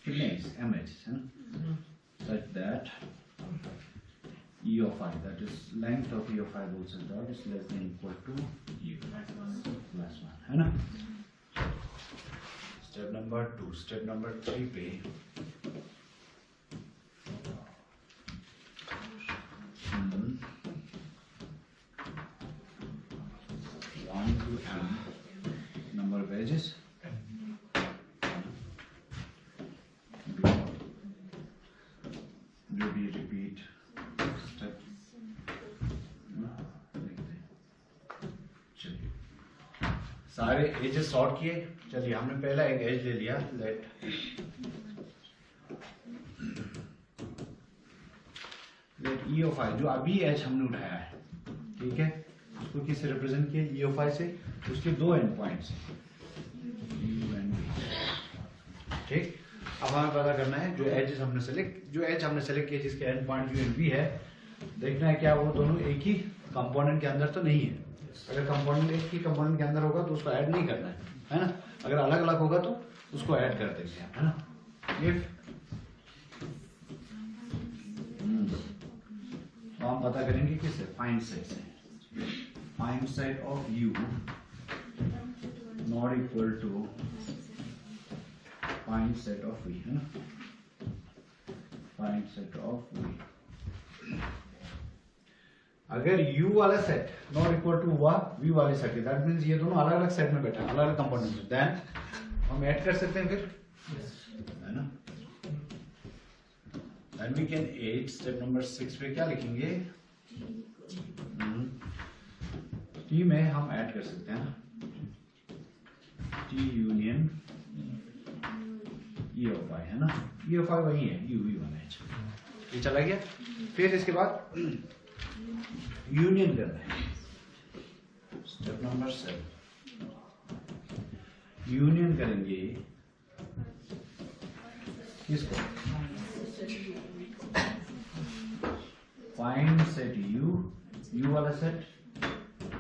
कितने एमएच है ना, such that E of I, that is length of E of I both sides dot is less than equal to plus 1, है ना? Step number 2, step number 3 पे 1 to m number of edges. Do we repeat step? चलिए सारे edges sort किए. चलिए हमने पहला एक एज ले लिया. लेट ई ऑफ आई, जो अभी एज हमने उठाया है, ठीक है, उसको किससे रिप्रेजेंट किया? ई ऑफ आई से. उसके दो end points, U and B. ठीक. अब हमें पता करना है जो एज हमने सेलेक्ट किया जिसके end point U and B है, देखना है क्या वो दोनों एक ही कंपोनेंट के अंदर तो नहीं है. अगर कंपोनेंट एक ही कंपोनेंट के अंदर होगा तो उसको ऐड नहीं करना है ना? अगर अलग अलग होगा तो उसको ऐड कर देंगे, है ना? इफ तो हम पता करेंगे किससे? फाइंड सेट से. Find set of U not equal to find set of V, है ना? Find set of V. अगर u वाला set not equal to v वाले सेट, दैट मींस ये दोनों अलग अलग सेट में बैठे हैं, अलग अलग कंपोनेंट में, देन हम ऐड कर सकते हैं फिर, है ना? Then we can add. Step number 6 पे क्या लिखेंगे? t में हम ऐड कर सकते हैं ना, t union e of i, है ना? e ऑफ i वही है, u v वाला है. ये चला गया. फिर इसके बाद यूनियन करना है. स्टेप नंबर 7, यूनियन करेंगे किसको? फाइंड सेट यू वाला set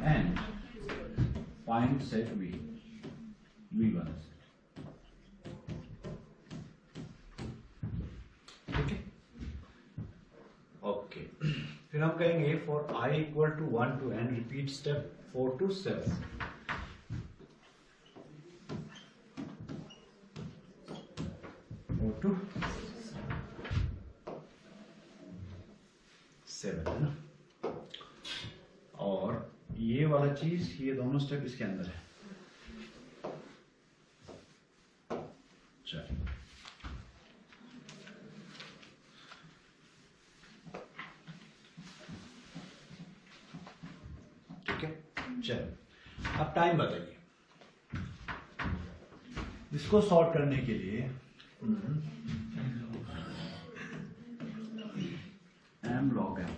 and find set V वाला सेट. ठीक है. ओके. फिर हम कहेंगे for i equal to 1 to n repeat step 4 to 7. है ना? और ये वाला चीज, ये दोनों स्टेप इसके अंदर है. चलिए ठीक है. चलो अब टाइम बताइए. इसको सॉर्ट करने के लिए m log m.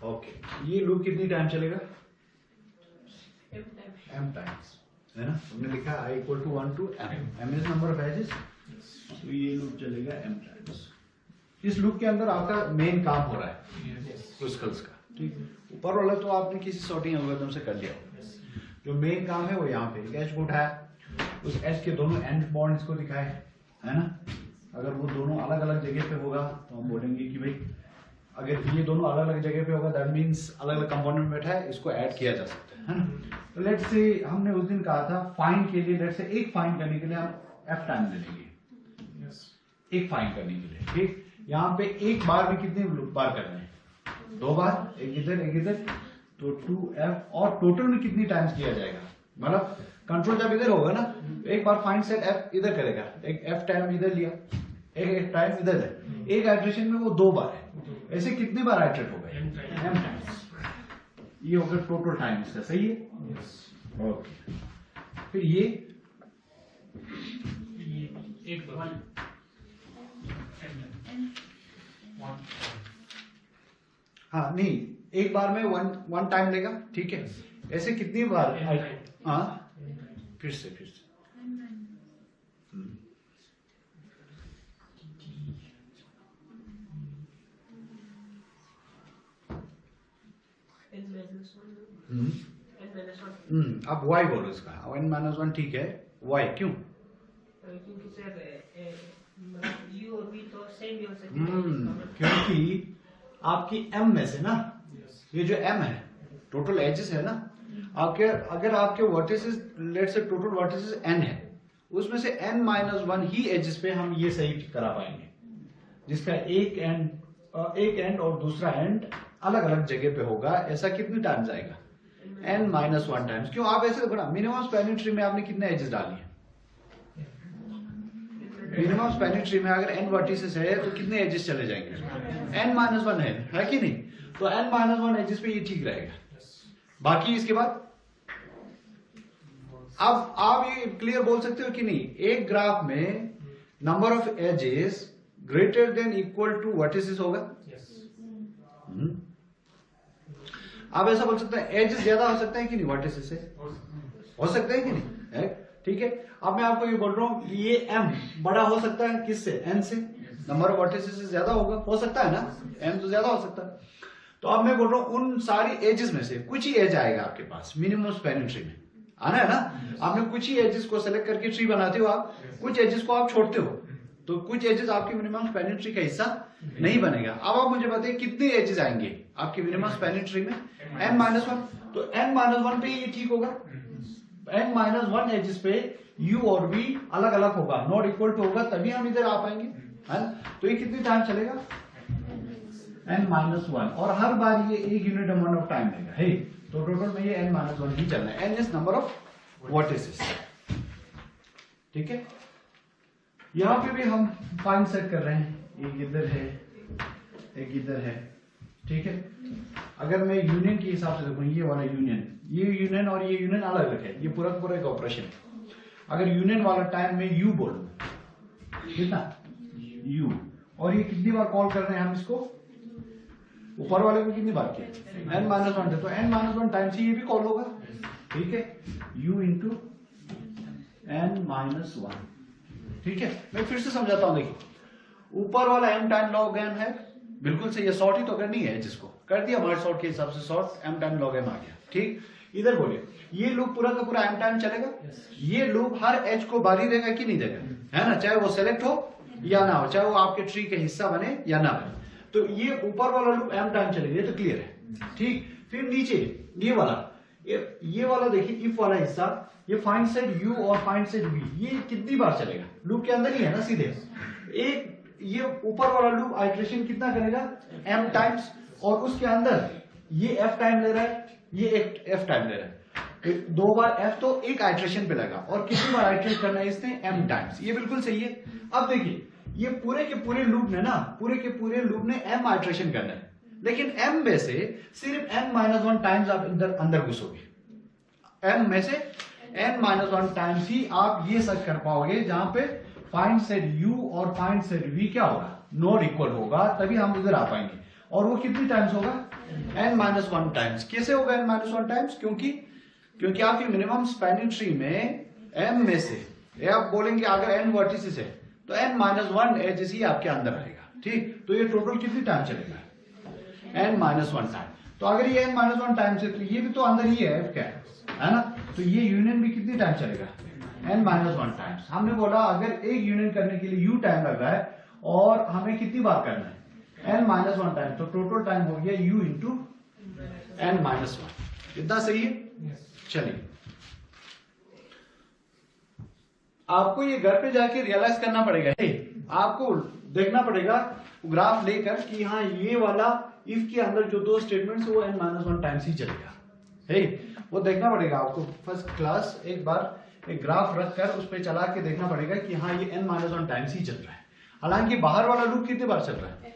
ओके. ये लूप कितनी टाइम चलेगा? m टाइम्स, है ना? हमने लिखा i equal to 1 to m. m is number of edges, तो ये लूप चलेगा m टाइम्स. इस लूप के अंदर आपका मेन काम हो रहा है क्रूस्कल्स का. ठीक. ऊपर वाला तो आपने किसी सॉर्टिंग एल्गोरिथम से कर लिया. जो मेन काम है वो यहाँ पे एच को उठाया, उस एच के दोनों एंड बॉन्ड्स को दिखाए, है ना? अगर वो दोनों अलग अलग जगह पे होगा तो हम बोलेंगे कि भाई अगर ये दोनों अलग अलग जगह पे होगा दैट मींस अलग अलग कंपोनेंट बैठा है, इसको ऐड किया जा सकता है ना? तो लेट्स से हमने उस दिन कहा था फाइंड के लिए, लेट्स से एक फाइंड करने के लिए हम एफ टाइम ले लेंगे. एक फाइंड करने के लिए. ठीक. यहाँ पे एक बार में कितने बार करना है? 2 बार, एक इधर, तो 2f. और टोटल में कितनी टाइम्स किया जाएगा? मतलब कंट्रोल जब इधर होगा ना, एक बार फाइंड सेट f इधर करेगा, एक f टाइम इधर लिया, एक टाइम इधर है, एक आइट्रेशन में वो 2 बार है. ऐसे कितने बार आइट्रेट हो गए? m times. ये होगा टोटल टाइम इसका. सही है. ओके. फिर ये एक बार हाँ नहीं, एक बार में वन टाइम लेगा. ठीक है. ऐसे कितनी बार? हाँ फिर से अब y बोलो इसका. n-1 ठीक है. y क्यों? क्योंकि सर u same भी हो सकती है। क्योंकि आपकी m में से ना, Yes. ये जो m है टोटल एजेस है ना, आपके अगर आपके वर्टिसेस लेट से टोटल वर्टिसेस n है, उसमें से n-1 ही एजेस पे हम ये सही करा पाएंगे, जिसका एक एंड और दूसरा एंड अलग अलग जगह पे होगा। ऐसा कितनी टाइम्स आएगा? n-1 times. क्यों? आप ऐसे देखो ना, मिनिमम स्पैनिंग ट्री में आपने कितने एजेस डाली है? मिनिमम स्पैनिंग ट्री में अगर n वर्टिसेस है तो कितने एजेस चले जाएंगे? n-1 है कि नहीं? तो n-1 एजेस पे ये ठीक रहेगा। बाकी इसके बाद अब आप ये क्लियर बोल सकते हो कि नहीं, एक ग्राफ में number of edges greater than equal to vertices होगा। Yes. आप ऐसा बोल सकते हैं, एजेस ज्यादा हो सकते हैं कि नहीं वर्टिसेस से? हो सकते हैं कि नहीं? है? ठीक है। अब मैं आपको ये बोल रहा हूं, ये m बड़ा हो सकता है किससे? n से। नंबर ऑफ वर्टिसेस से ज्यादा होगा, हो सकता है ना, m तो ज्यादा हो सकता है। तो अब मैं बोल रहा हूं उन सारी एजेस में से कुछ ही एज आएगा आपके पास मिनिमम स्पैनिंग ट्री में, आना है ना। आपने कुछ ही एजेस को सेलेक्ट करके ट्री बनाते हो, आप कुछ एजेस को आप छोड़ते हो, तो कुछ एजेस आपके मिनिमम स्पैनिंग ट्री का हिस्सा नहीं बनेगा। अब आप मुझे बताइए कितने एजेस आएंगे आपके मिनिमम स्पैनिंग ट्री में? n-1। तो n-1 पे ये ठीक होगा। n-1 एजेस पे u और v अलग अलग होगा, नॉट इक्वल टू होगा, तभी हम इधर आ पाएंगे, है ना। तो ये कितनी टाइम चलेगा? n-1, और हर बार ये एक यूनिट अमाउंट ऑफ टाइम लेगा, है। तो टोटल में ये n-1 ही चलना है। n is number of vertices, ठीक है। यहां पे भी हम फाइन सेट कर रहे हैं, एक इधर है, एक इधर है, ठीक है। अगर मैं यूनियन के हिसाब से देखूं, ये वाला यूनियन, ये यूनियन और ये यूनियन अलग अलग है, ये पूरा पूरा एक ऑपरेशन है। अगर यूनियन वाला टाइम में u बोलूं, कितना u, और ये कितनी बार कॉल कर रहे हैं हम इसको? ऊपर वाले को कितनी बार किया? n-1 है, तो n-1 टाइम्स ही ये भी कॉल होगा, ठीक है। u इंटू n-1, ठीक है। मैं फिर से समझाता हूं, देखिए ऊपर वाला m टाइम लॉग m है, बिल्कुल सही है। सॉर्ट ही तो करनी है, जिसको कर दिया हमारे सॉर्ट के हिसाब से, sort m time log m आ गया, ठीक। इधर बोलिए, ये लूप पूरा का पूरा m टाइम चलेगा। ये लूप हर एज को बारी देगा कि नहीं देगा, है ना, चाहे वो सेलेक्ट हो या ना हो, चाहे वो आपके ट्री का हिस्सा बने या ना बने। तो ये ऊपर वाला लूप m टाइम चलेगा, ये तो क्लियर है, ठीक। फिर नीचे ये वाला देखिए, इफ वाला हिस्सा, ये फाइंड सेट u और फाइंड सेट v, ये कितनी बार चलेगा? लूप के अंदर ही है ना सीधे। एक ये ऊपर वाला लूप आइटरेशन कितना करेगा? m टाइम्स, और उसके अंदर ये f टाइम ले रहा है, ये एक f टाइम ले रहा है, दो बार f, तो एक आइटरेशन पे लगा, और कितनी बार आइटरेट करना है इसने? m times. ये बिल्कुल सही है। अब देखिए, ये पूरे के पूरे लूप ने ना, पूरे के पूरे लूप ने m आइटरेशन करना है, लेकिन m में से सिर्फ n-1 टाइम्स आप अंदर घुसोगे। m में से n-1 टाइम्स ही आप ये सर्च कर पाओगे, जहां पे फाइंड सेट u और फाइंड सेट v क्या होगा? नॉट इक्वल होगा, तभी हम उधर आ पाएंगे। और वो कितनी टाइम्स होगा? n-1 times. कैसे होगा n-1 टाइम्स? क्योंकि आपकी मिनिमम स्पैनिंग ट्री में m में से, ये आप बोलेंगे अगर n वर्टिसेस है तो n-1 एजेस ही आपके अंदर आएगा, ठीक। तो ये टोटल कितनी टाइम चलेगा? n-1 time. तो अगर ये n-1 टाइम से, तो ये भी तो अंदर ही है, f क्या है ना। तो ये यूनियन भी कितनी टाइम चलेगा? n-1 times. हमने बोला अगर एक यूनियन करने के लिए u टाइम लग रहा है और हमें कितनी बार करना है? n-1 टाइम, तो टोटल टाइम हो गया u इंटू n-1। इतना सही है? चलिए, आपको ये घर पे जाके रियलाइज करना पड़ेगा, आपको देखना पड़ेगा ग्राफ लेकर कि हाँ, ये वाला इफ के अंदर जो दो स्टेटमेंट्स है वो n-1 टाइम्स ही चलेगा, है। वो देखना पड़ेगा आपको फर्स्ट क्लास, एक बार एक ग्राफ रखकर उस पर चला के देखना पड़ेगा कि हाँ, ये n-1 टाइम्स ही चल रहा है। हालांकि बाहर वाला लूप कितने बार चल रहा है?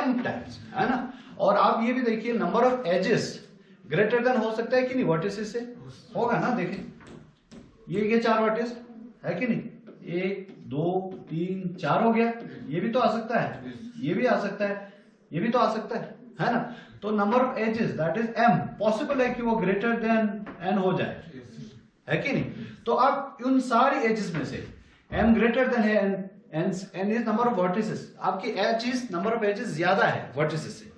m टाइम्स, है ना। और आप ये भी देखिए, number of edges greater than हो सकता है कि नहीं वर्टिसेस से? होगा ना। देखें, ये 4 वर्टिस है कि नहीं? 1 2 3 4 हो गया। ये भी तो आ सकता है, ये भी आ सकता है, ये भी तो आ सकता है ना। तो number of edges that is m, possible है कि वो ग्रेटर देन n हो जाए, है कि नहीं। तो अब उन सारी एजेस में से m ग्रेटर देन है n is number of vertices, आपकी h is number of edges ज्यादा है वर्टिसेस से।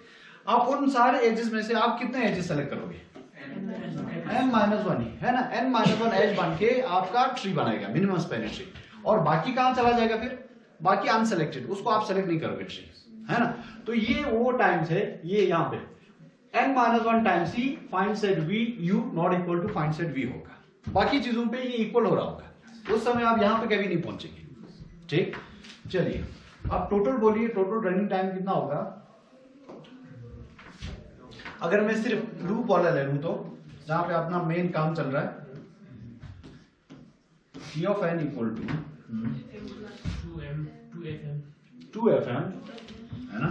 आप उन सारे एजेस में से आप कितने एजेस सेलेक्ट करोगे? n-1 ही, है ना। n-1 एज बन के आपका ट्री बनाएगा, मिनिमम स्पैनिंग ट्री। और बाकी कहां चला जाएगा फिर? बाकी अनसेलेक्टेड, उसको आप सेलेक्ट नहीं करोगे ट्री, है ना। तो ये वो टाइम्स है, ये यहाँ पे n-1 टाइम्स ही find set v u not equal to find set v होगा। बाकी चीजों पे ये इक्वल हो रहा होगा, उस समय आप यहाँ पे कभी नहीं पहुंचेंगे। ठीक, चलिए अब टोटल बोलिए, टोटल रनिंग टाइम कितना होगा। अगर मैं सिर्फ लूप वाला ले लूं तो जहां पे अपना मेन काम चल रहा है, t of n equal to 2fm, है ना।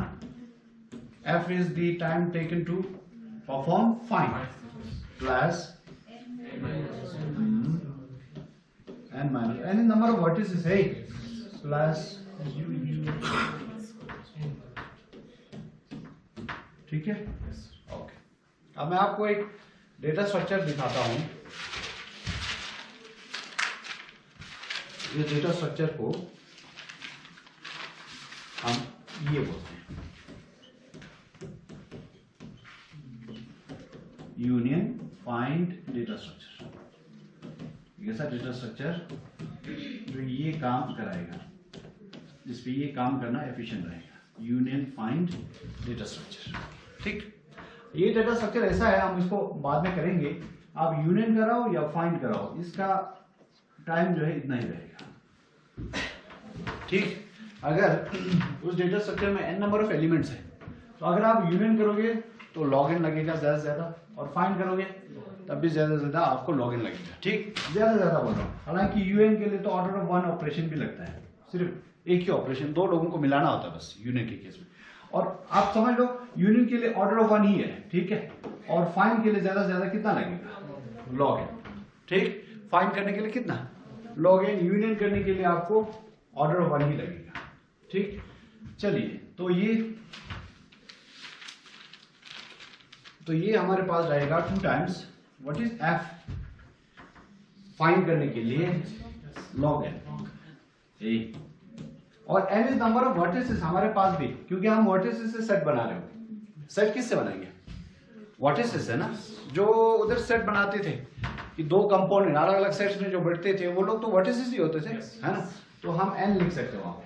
f is the time taken to perform find plus n minus n is number of vertices है plus ठीक है, ओके। अब मैं आपको एक डेटा स्ट्रक्चर दिखाता हूं। ये डेटा स्ट्रक्चर को हम ये बोलते हैं यूनियन फाइंड डेटा स्ट्रक्चर। ऐसा डेटा स्ट्रक्चर जो ये काम कराएगा, जिसपे ये काम करना एफिशिएंट रहेगा, यूनियन फाइंड डेटा स्ट्रक्चर। ठीक, ये डेटा स्ट्रक्चर ऐसा है, हम इसको बाद में करेंगे। आप यूनियन कराओ या फाइंड कराओ, इसका टाइम जो है इतना ही रहेगा। ठीक, अगर उस डेटा स्ट्रक्चर में n नंबर ऑफ एलिमेंट्स है, तो अगर आप यूनियन करोगे तो लॉग एन लगेगा ज्यादा से ज्यादा, और फाइंड करोगे तब भी ज्यादा से ज्यादा आपको लॉग एन लगेगा। ठीक, ज्यादा से ज्यादा बोल रहा हूँ। हालांकि यूएन के लिए तो ऑर्डर ऑफ 1 ऑपरेशन भी लगता है, सिर्फ एक ही ऑपरेशन, 2 लोगों को मिलाना होता है बस यूनियन के केस में। और आप समझ लो यूनियन के लिए ऑर्डर ऑफ 1 ही है, ठीक है। और फाइंड के लिए ज्यादा से ज्यादा कितना लगेगा, लॉग एन। ठीक, फाइंड करने के लिए कितना, लॉग एन। यूनियन करने के लिए आपको ऑर्डर ऑफ 1 ही लगेगा। ठीक, चलिए तो ये हमारे पास रहेगा 2 times what is f find करने के लिए log n, और n is number of vertices हमारे पास भी, क्योंकि हम वर्टिसेस से सेट बना रहे हो। सेट किससे बनाएंगे, वर्टिसेस है ना। जो उधर सेट बनाते थे कि 2 कंपोनेंट अलग अलग सेट्स में जो बैठते थे, वो लोग तो वर्टिसेस ही होते थे, है ना। तो हम n लिख सकते हो वहां पे।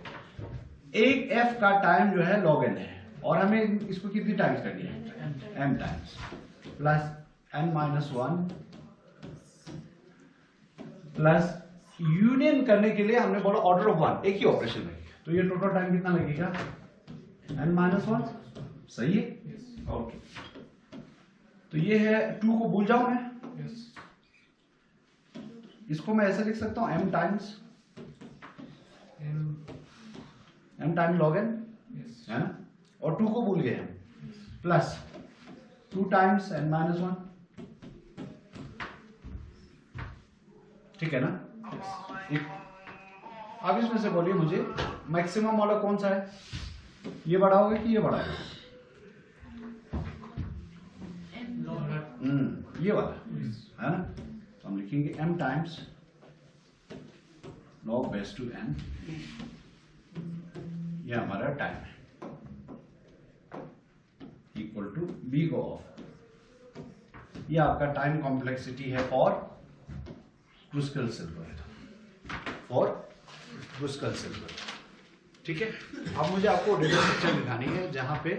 एक f का टाइम जो है log n है, और हमें इसको कितनी टाइम्स करनी है, m times plus n-1 plus union करने के लिए हमने बोला ऑर्डर ऑफ 1, एक ही ऑपरेशन में। तो ये टोटल टाइम कितना लगेगा, n-1, सही है, ओके। तो ये है 2 को भूल जाऊं मैं, इसको मैं ऐसे लिख सकता हूं m टाइम्स log n, है ना। और 2 को भूल गए हम, प्लस 2 टाइम्स n-1, ठीक है ना। अब इसमें से बोलिए मुझे मैक्सिमम वाला कौन सा है, ये बड़ा होगा कि ये बड़ा है, ये वाला, है ना। तो हम लिखेंगे m times log base two n, ये हमारा टाइम है, equal to big O of. ये आपका टाइम कॉम्प्लेक्सिटी है for Kruskal algorithm, for Kruskal algorithm. ठीक है, अब मुझे आपको डेटा स्ट्रक्चर दिखानी है जहां पे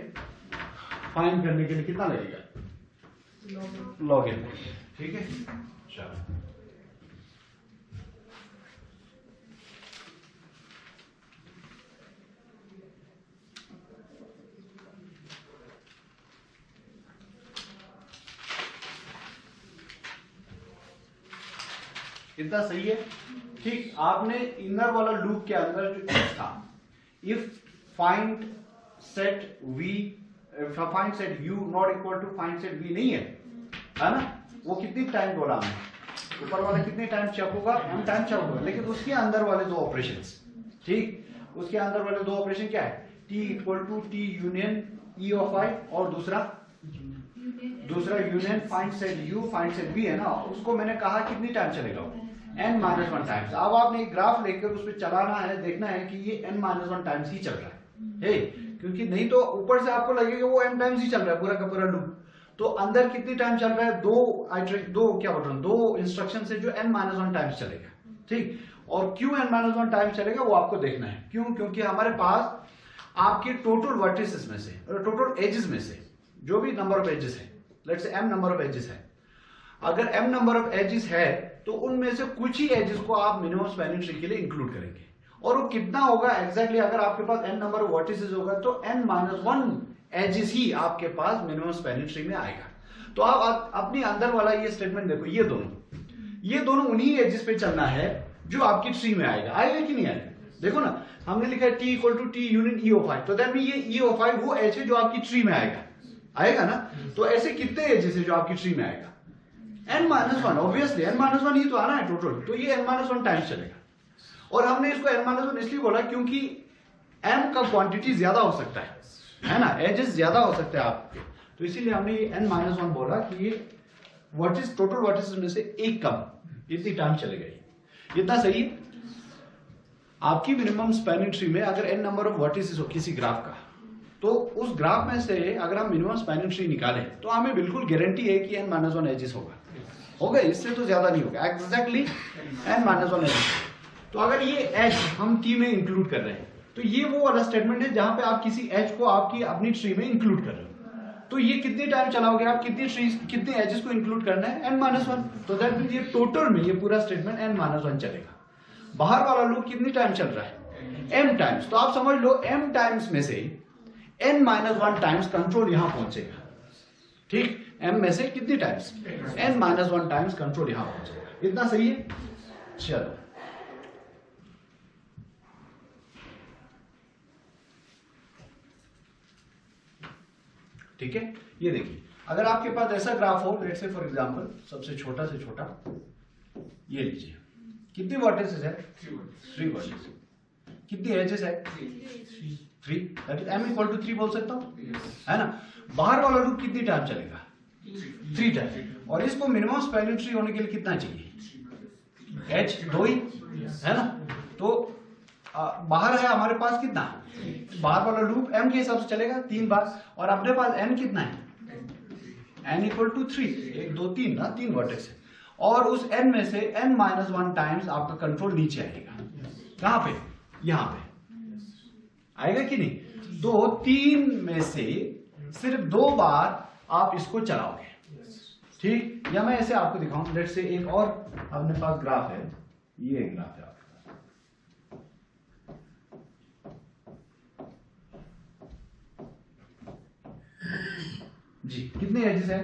फाइंड करने के लिए कितना लगेगा, लॉग एन। ठीक है, चलो इतना सही है। ठीक, आपने इनर वाला लूप के अंदर जो if था, if find set v find set u not equal to find set v नहीं है ना, वो कितनी टाइम बोला हमने, ऊपर वाला कितने टाइम चेक होगा, m टाइम चेक होगा, लेकिन उसके अंदर वाले 2 ऑपरेशंस, ठीक, उसके अंदर वाले 2 ऑपरेशन क्या है, t equal to t union e of i, और दूसरा union find set u find set v है ना। उसको मैंने कहा कितनी टाइम चलेगा, n-1 टाइम्स। अब आपने एक ग्राफ लेकर उस पर चलाना है, देखना है कि ये n-1 टाइम्स ही चल रहा है, क्योंकि नहीं तो ऊपर से आपको लगेगा वो m टाइम्स ही चल रहा है पूरा का पूरा लूप। तो अंदर कितनी टाइम चल रहा है, 2 इंस्ट्रक्शन से जो n-1 टाइम्स चलेगा। ठीक। और क्यों n-1 टाइम चलेगा वो आपको देखना है। क्यों? क्योंकि हमारे पास आपके टोटल वर्टिसेस में से, टोटल एजेस में से जो भी नंबर ऑफ एजेस है, let's say m number of edges है, अगर m नंबर ऑफ एजेस है तो उनमें से कुछ ही एजेस को आप मिनिमम स्पैनिंग ट्री के लिए इंक्लूड करेंगे। और वो कितना होगा एग्जैक्टली अगर आपके पास n नंबर ऑफ वर्टिसेस होगा तो n-1 एजेस ही आपके पास मिनिमम स्पैनिंग ट्री में आएगा। तो आप अपने अंदर वाला ये स्टेटमेंट देखो, ये दोनों उन्हीं एजेस पे चलना है जो आपकी ट्री में आएगा। आएगा कि नहीं आएगा? देखो ना, हमने लिखा है t equal to T union E of I, तो दैट मीन ये ई ऑफ आई वो एज है जो आपकी ट्री में आएगा ना। तो ऐसे कितने एजेस है जो आपकी ट्री में आएगा? n-1, ऑब्वियसली n-1 ही तो आना है टोटल, तो ये n-1 टाइम्स चलेगा। और हमने इसको n-1 इसलिए बोला क्योंकि m का क्वांटिटी ज्यादा हो सकता है ना, एजेस ज्यादा हो सकते हैं आपके, तो इसीलिए हमने ये n-1 बोला कि ये टोटल वर्टिसेस में से एक कम, इतनी टाइम चलेगा। इतना सही है। आपकी मिनिमम स्पैनिंग ट्री में अगर n नंबर ऑफ वर्टिसेस हो किसी ग्राफ का, तो उस ग्राफ में से अगर हम मिनिमम स्पैनिंग ट्री निकालें तो हमें बिल्कुल गारंटी है कि n-1 एजेस होगा, इससे तो ज्यादा नहीं होगा, एग्जैक्टली n-1 एजेस। तो अगर ये एज हम t में इंक्लूड कर रहे हैं तो ये वो वाला स्टेटमेंट है जहां पे आप किसी एज को आपकी अपनी ट्री में इंक्लूड कर रहे हो। तो ये कितने टाइम चलाओगे आप, कितने एजेस को इंक्लूड करना है? n-1। तो दैट मींस ये टोटल में ये पूरा स्टेटमेंट n-1 चलेगा। बाहर वाला लूप कितनी टाइम चल रहा है? m times. तो आप समझ लो m टाइम्स में से n-1 टाइम्स कंट्रोल यहां पहुंचेगा। ठीक, m में से कितनी टाइम्स? n-1 टाइम्स कंट्रोल यहां पहुंचेगा। इतना सही है? चलो, ठीक है। ये देखिए, अगर आपके पास ऐसा ग्राफ हो, लेट्स से फॉर एग्जांपल सबसे छोटा से छोटा ये लीजिए, कितनी वर्टिसेस है? 3 वर्टिसेस। कितनी एजेस है? 3। That is m equal to 3 बोल सकता हूं, है ना। बाहर वाला लूप कितनी टाइम चलेगा? 3 टाइम। और इसको मिनिमम स्पैनिंग ट्री होने के लिए कितना चाहिए? h 2 ही, है ना। तो बाहर है हमारे पास कितना? बाहर वाला लूप m के हिसाब से चलेगा 3 बार, और अपने पास n कितना है? n इक्वल टू 3, 1 2 3 ना, 3 वर्टेक्स है। और उस n में से n-1 टाइम्स आपका कंट्रोल नीचे आएगा। कहां पे? यहां पे आएगा कि नहीं? तो 3 में से सिर्फ 2 बार आप इसको चलाओगे। ठीक, या मैं ऐसे आपको दिखाऊं, लेट्स से एक और अपने पास ग्राफ है, ये ग्राफ है आपके पास, जी। कितने एजेस है?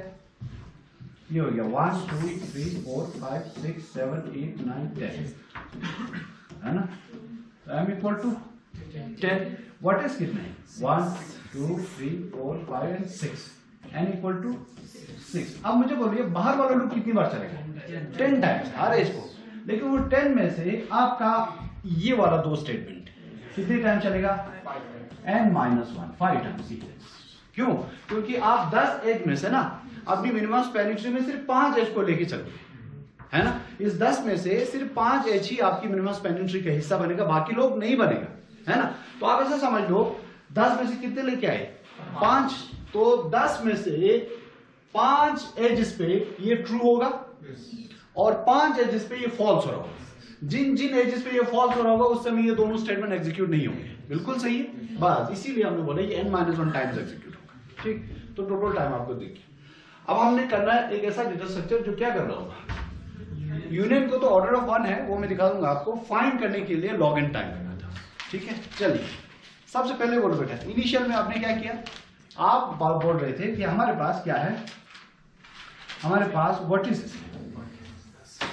ये हो गया 1 2 3 4 5 6 7 8 9 10, है ना। तो m इक्वल टू 10। वर्टेक्स कितने हैं? 1 2 3 4 5 एंड 6, n इक्वल टू 6। अब मुझे बोलिए बाहर वाला लूप कितनी बार चलेगा? 10 टाइम्स हर एज को। लेकिन वो 10 में से आपका ये वाला 2 स्टेटमेंट कितने टाइम चलेगा? n-1 5 times. क्यों? क्योंकि आप 10 एज में से ना अपनी मिनिमम स्पैनिंग ट्री में सिर्फ 5 एज को लेके चलोगे, है ना। इस 10 में से सिर्फ 5 एज ही आपकी मिनिमम स्पैनिंग ट्री का हिस्सा बनेगा, बाकी लोग नहीं बनेगा, है ना। तो आप ऐसा समझ लो 10 में से कितने लेके आए? 5। तो 10 में से 5 एजेस पे ये ट्रू होगा और 5 एजेस पे ये फॉल्स हो रहा होगा। जिन एजेस पे ये फॉल्स हो रहा होगा उस समय ये दोनों स्टेटमेंट एग्जीक्यूट नहीं होंगे। बिल्कुल सही है, बस इसीलिए हमने बोला ये n-1 टाइम्स एग्जीक्यूट होगा। ठीक, तो टोटल टाइम आपको देखिए। अब हमने करना है एक ऐसा डेटा स्ट्रक्चर जो क्या कर रहा होगा, यूनियन को तो ऑर्डर ऑफ 1 है, वो मैं दिखा दूंगा आपको। फाइंड करने के लिए लॉग एन टाइम करना था। ठीक है, चलिए सबसे पहले बोलो बेटा, इनिशियल में आपने क्या किया? आप बोल रहे थे कि हमारे पास क्या है, हमारे पास वर्टिसेस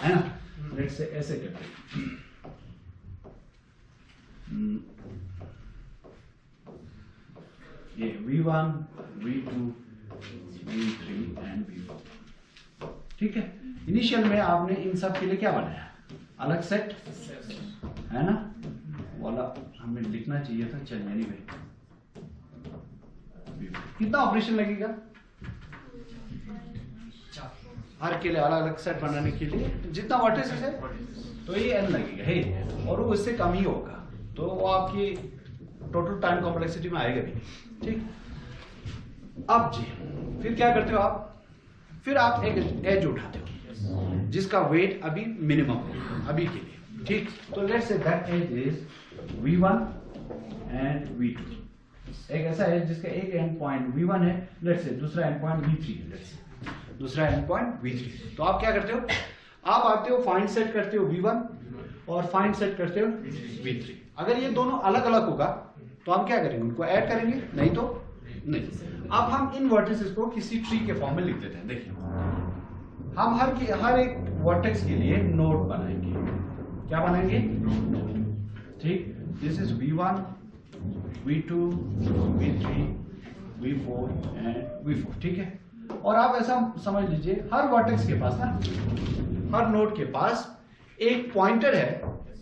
है ना। लेट्स से ऐसे करते हैं, ये V1 V2 V3 and V4। ठीक है, इनिशियल में आपने इन सब के लिए क्या बनाया? अलग सेट, है ना। वाला हमें लिखना चाहिए था, चल एनीवे। कितना ऑपरेशन लगेगा हर के लिए अलग अलग सेट बनाने के लिए? जितना वर्टिसेस है तो ये n लगेगा, है, और वो इससे कम ही होगा, तो वो आपकी टोटल टाइम कॉम्प्लेक्सिटी में आएगा भी। ठीक, अब जी फिर क्या करते हो आप? फिर आप एक एज उठाते हो जिसका वेट अभी मिनिमम है अभी के लिए, ठीक, तो let's say that as is V1 and V2। एक ऐसा है जिसका एक एंड पॉइंट V1 है, लेट्स से दूसरा एंड पॉइंट V3 है, लेट्स से दूसरा एंड पॉइंट V3। तो आप क्या करते हो, आप आते हो फाइंड सेट करते हो V1 और फाइंड सेट करते हो V3। अगर ये दोनों अलग अलग होगा तो हम क्या करेंगे, उनको ऐड करेंगे, नहीं तो नहीं। अब हम इन वर्टिसेस को किसी ट्री के फॉर्म में लिख देते हैं। देखिए हम हर एक वर्टेक्स के लिए नोड बनाएंगे। क्या बनाएंगे, नोड। ठीक, this is V1, V2, V3, V4 and V4। ठीक है, और आप ऐसा समझ लीजिए हर वर्टेक्स के पास ना, हर नोड के पास एक पॉइंटर है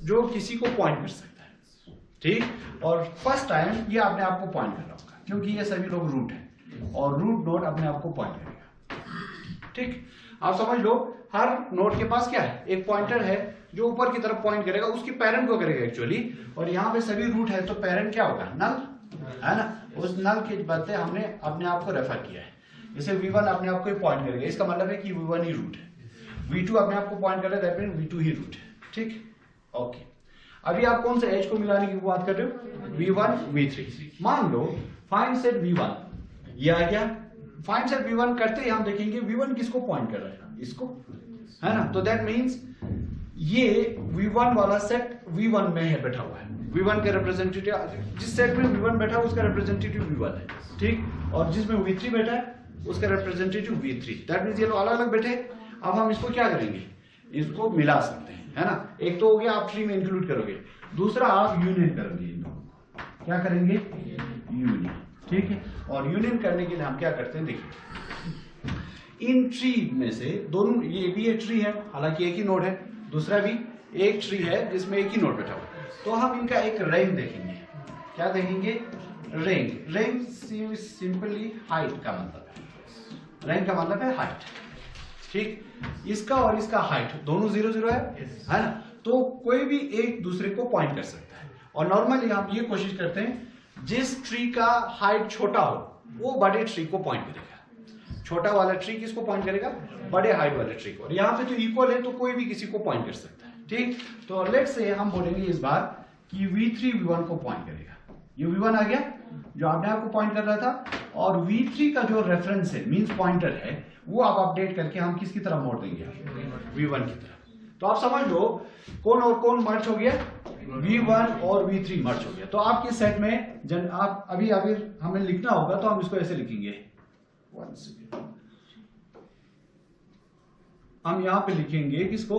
जो किसी को पॉइंट कर सकता है। ठीक, और फर्स्ट टाइम ये अपने आप को पॉइंट कर रहा होगा क्योंकि ये सभी लोग रूट है और रूट नोड अपने आप को पॉइंट करेगा। ठीक, आप समझ लो हर नोड के पास क्या है, एक पॉइंटर है जो ऊपर की तरफ पॉइंट करेगा, उसकी पेरेंट को करेगा एक्चुअली, और यहाँ पे सभी रूट है तो पेरेंट क्या होगा, नल है ना। उस नल के बदले हमने अपने आप को रेफर किया है। जैसे V1 अपने आप को पॉइंट करेगा, इसका मतलब है कि V1 ही रूट है। V2 अपने आप को पॉइंट कर रहा है, that mean V2 he root है। ठीक, ओके। अभी आप कौन सा एज को मिलाने की बात कर रहे हो, V1 V3। मान लो फाइंड सेट V1 ये आ गया, फाइंड सेट V1 करते ही हम देखेंगे V1 किसको पॉइंट कर रहा है, इसको, है ना। तो दैट मीन्स ये V1 वाला सेट V1 में है, बैठा हुआ है। V1 के रिप्रेजेंटेटिव, जिस सेट में V1 बैठा है उसका रिप्रेजेंटेटिव V1 है। ठीक, और जिसमें V3 बैठा है उसका रिप्रेजेंटेटिव V3। दैट मीन्स ये लोग अलग अलग बैठे। अब हम इसको क्या करेंगे, इसको मिला सकते हैं, है ना। एक तो हो गया आप ट्री में इंक्लूड करोगे, दूसरा आप यूनियन करोगे इन दोनों को। क्या करेंगे, यूनियन। ठीक है, और यूनियन करने के लिए हम क्या करते हैं, देखिए इन ट्री में से दोनों, ये भी एक ट्री है हालांकि एक ही नोड है, दूसरा भी एक ट्री है जिसमें एक ही नोड बैठा हुआ है, तो हम इनका एक रेंज देखेंगे। क्या देखेंगे, रेंज। रेंज सिंपली हाइट का मतलब है, रेंज का मतलब है हाइट। ठीक, इसका और इसका हाइट दोनों 0 0 है ना, तो कोई भी एक दूसरे को पॉइंट कर सकता है। और नॉर्मली हम ये कोशिश करते हैं जिस ट्री का हाइट छोटा हो वो बड़े ट्री को पॉइंट करेगा, छोटा वाला ट्री किसको पॉइंट करेगा, बड़े हाइट वाले ट्री को। और यहाँ पे तो इक्वल है तो कोई भी किसी को पॉइंट कर सकता है। ठीक, तो लेट्स से हम बोलेंगे इस बार कि V3 V1 को पॉइंट करेगा। ये V1 आ गया जो अपने आप को पॉइंट कर रहा था, और V3 का जो रेफरेंस है मींस पॉइंटर है वो आप अपडेट करके हम किसकी तरफ मोड़ देंगे, V1 की तरफ। तो आप समझ लो कौन और कौन मर्ज हो गया, V1 और V3 मर्ज हो गया। तो आपके सेट में आप अभी हमें लिखना होगा तो हम इसको ऐसे लिखेंगे, हम यहां पे लिखेंगे किसको,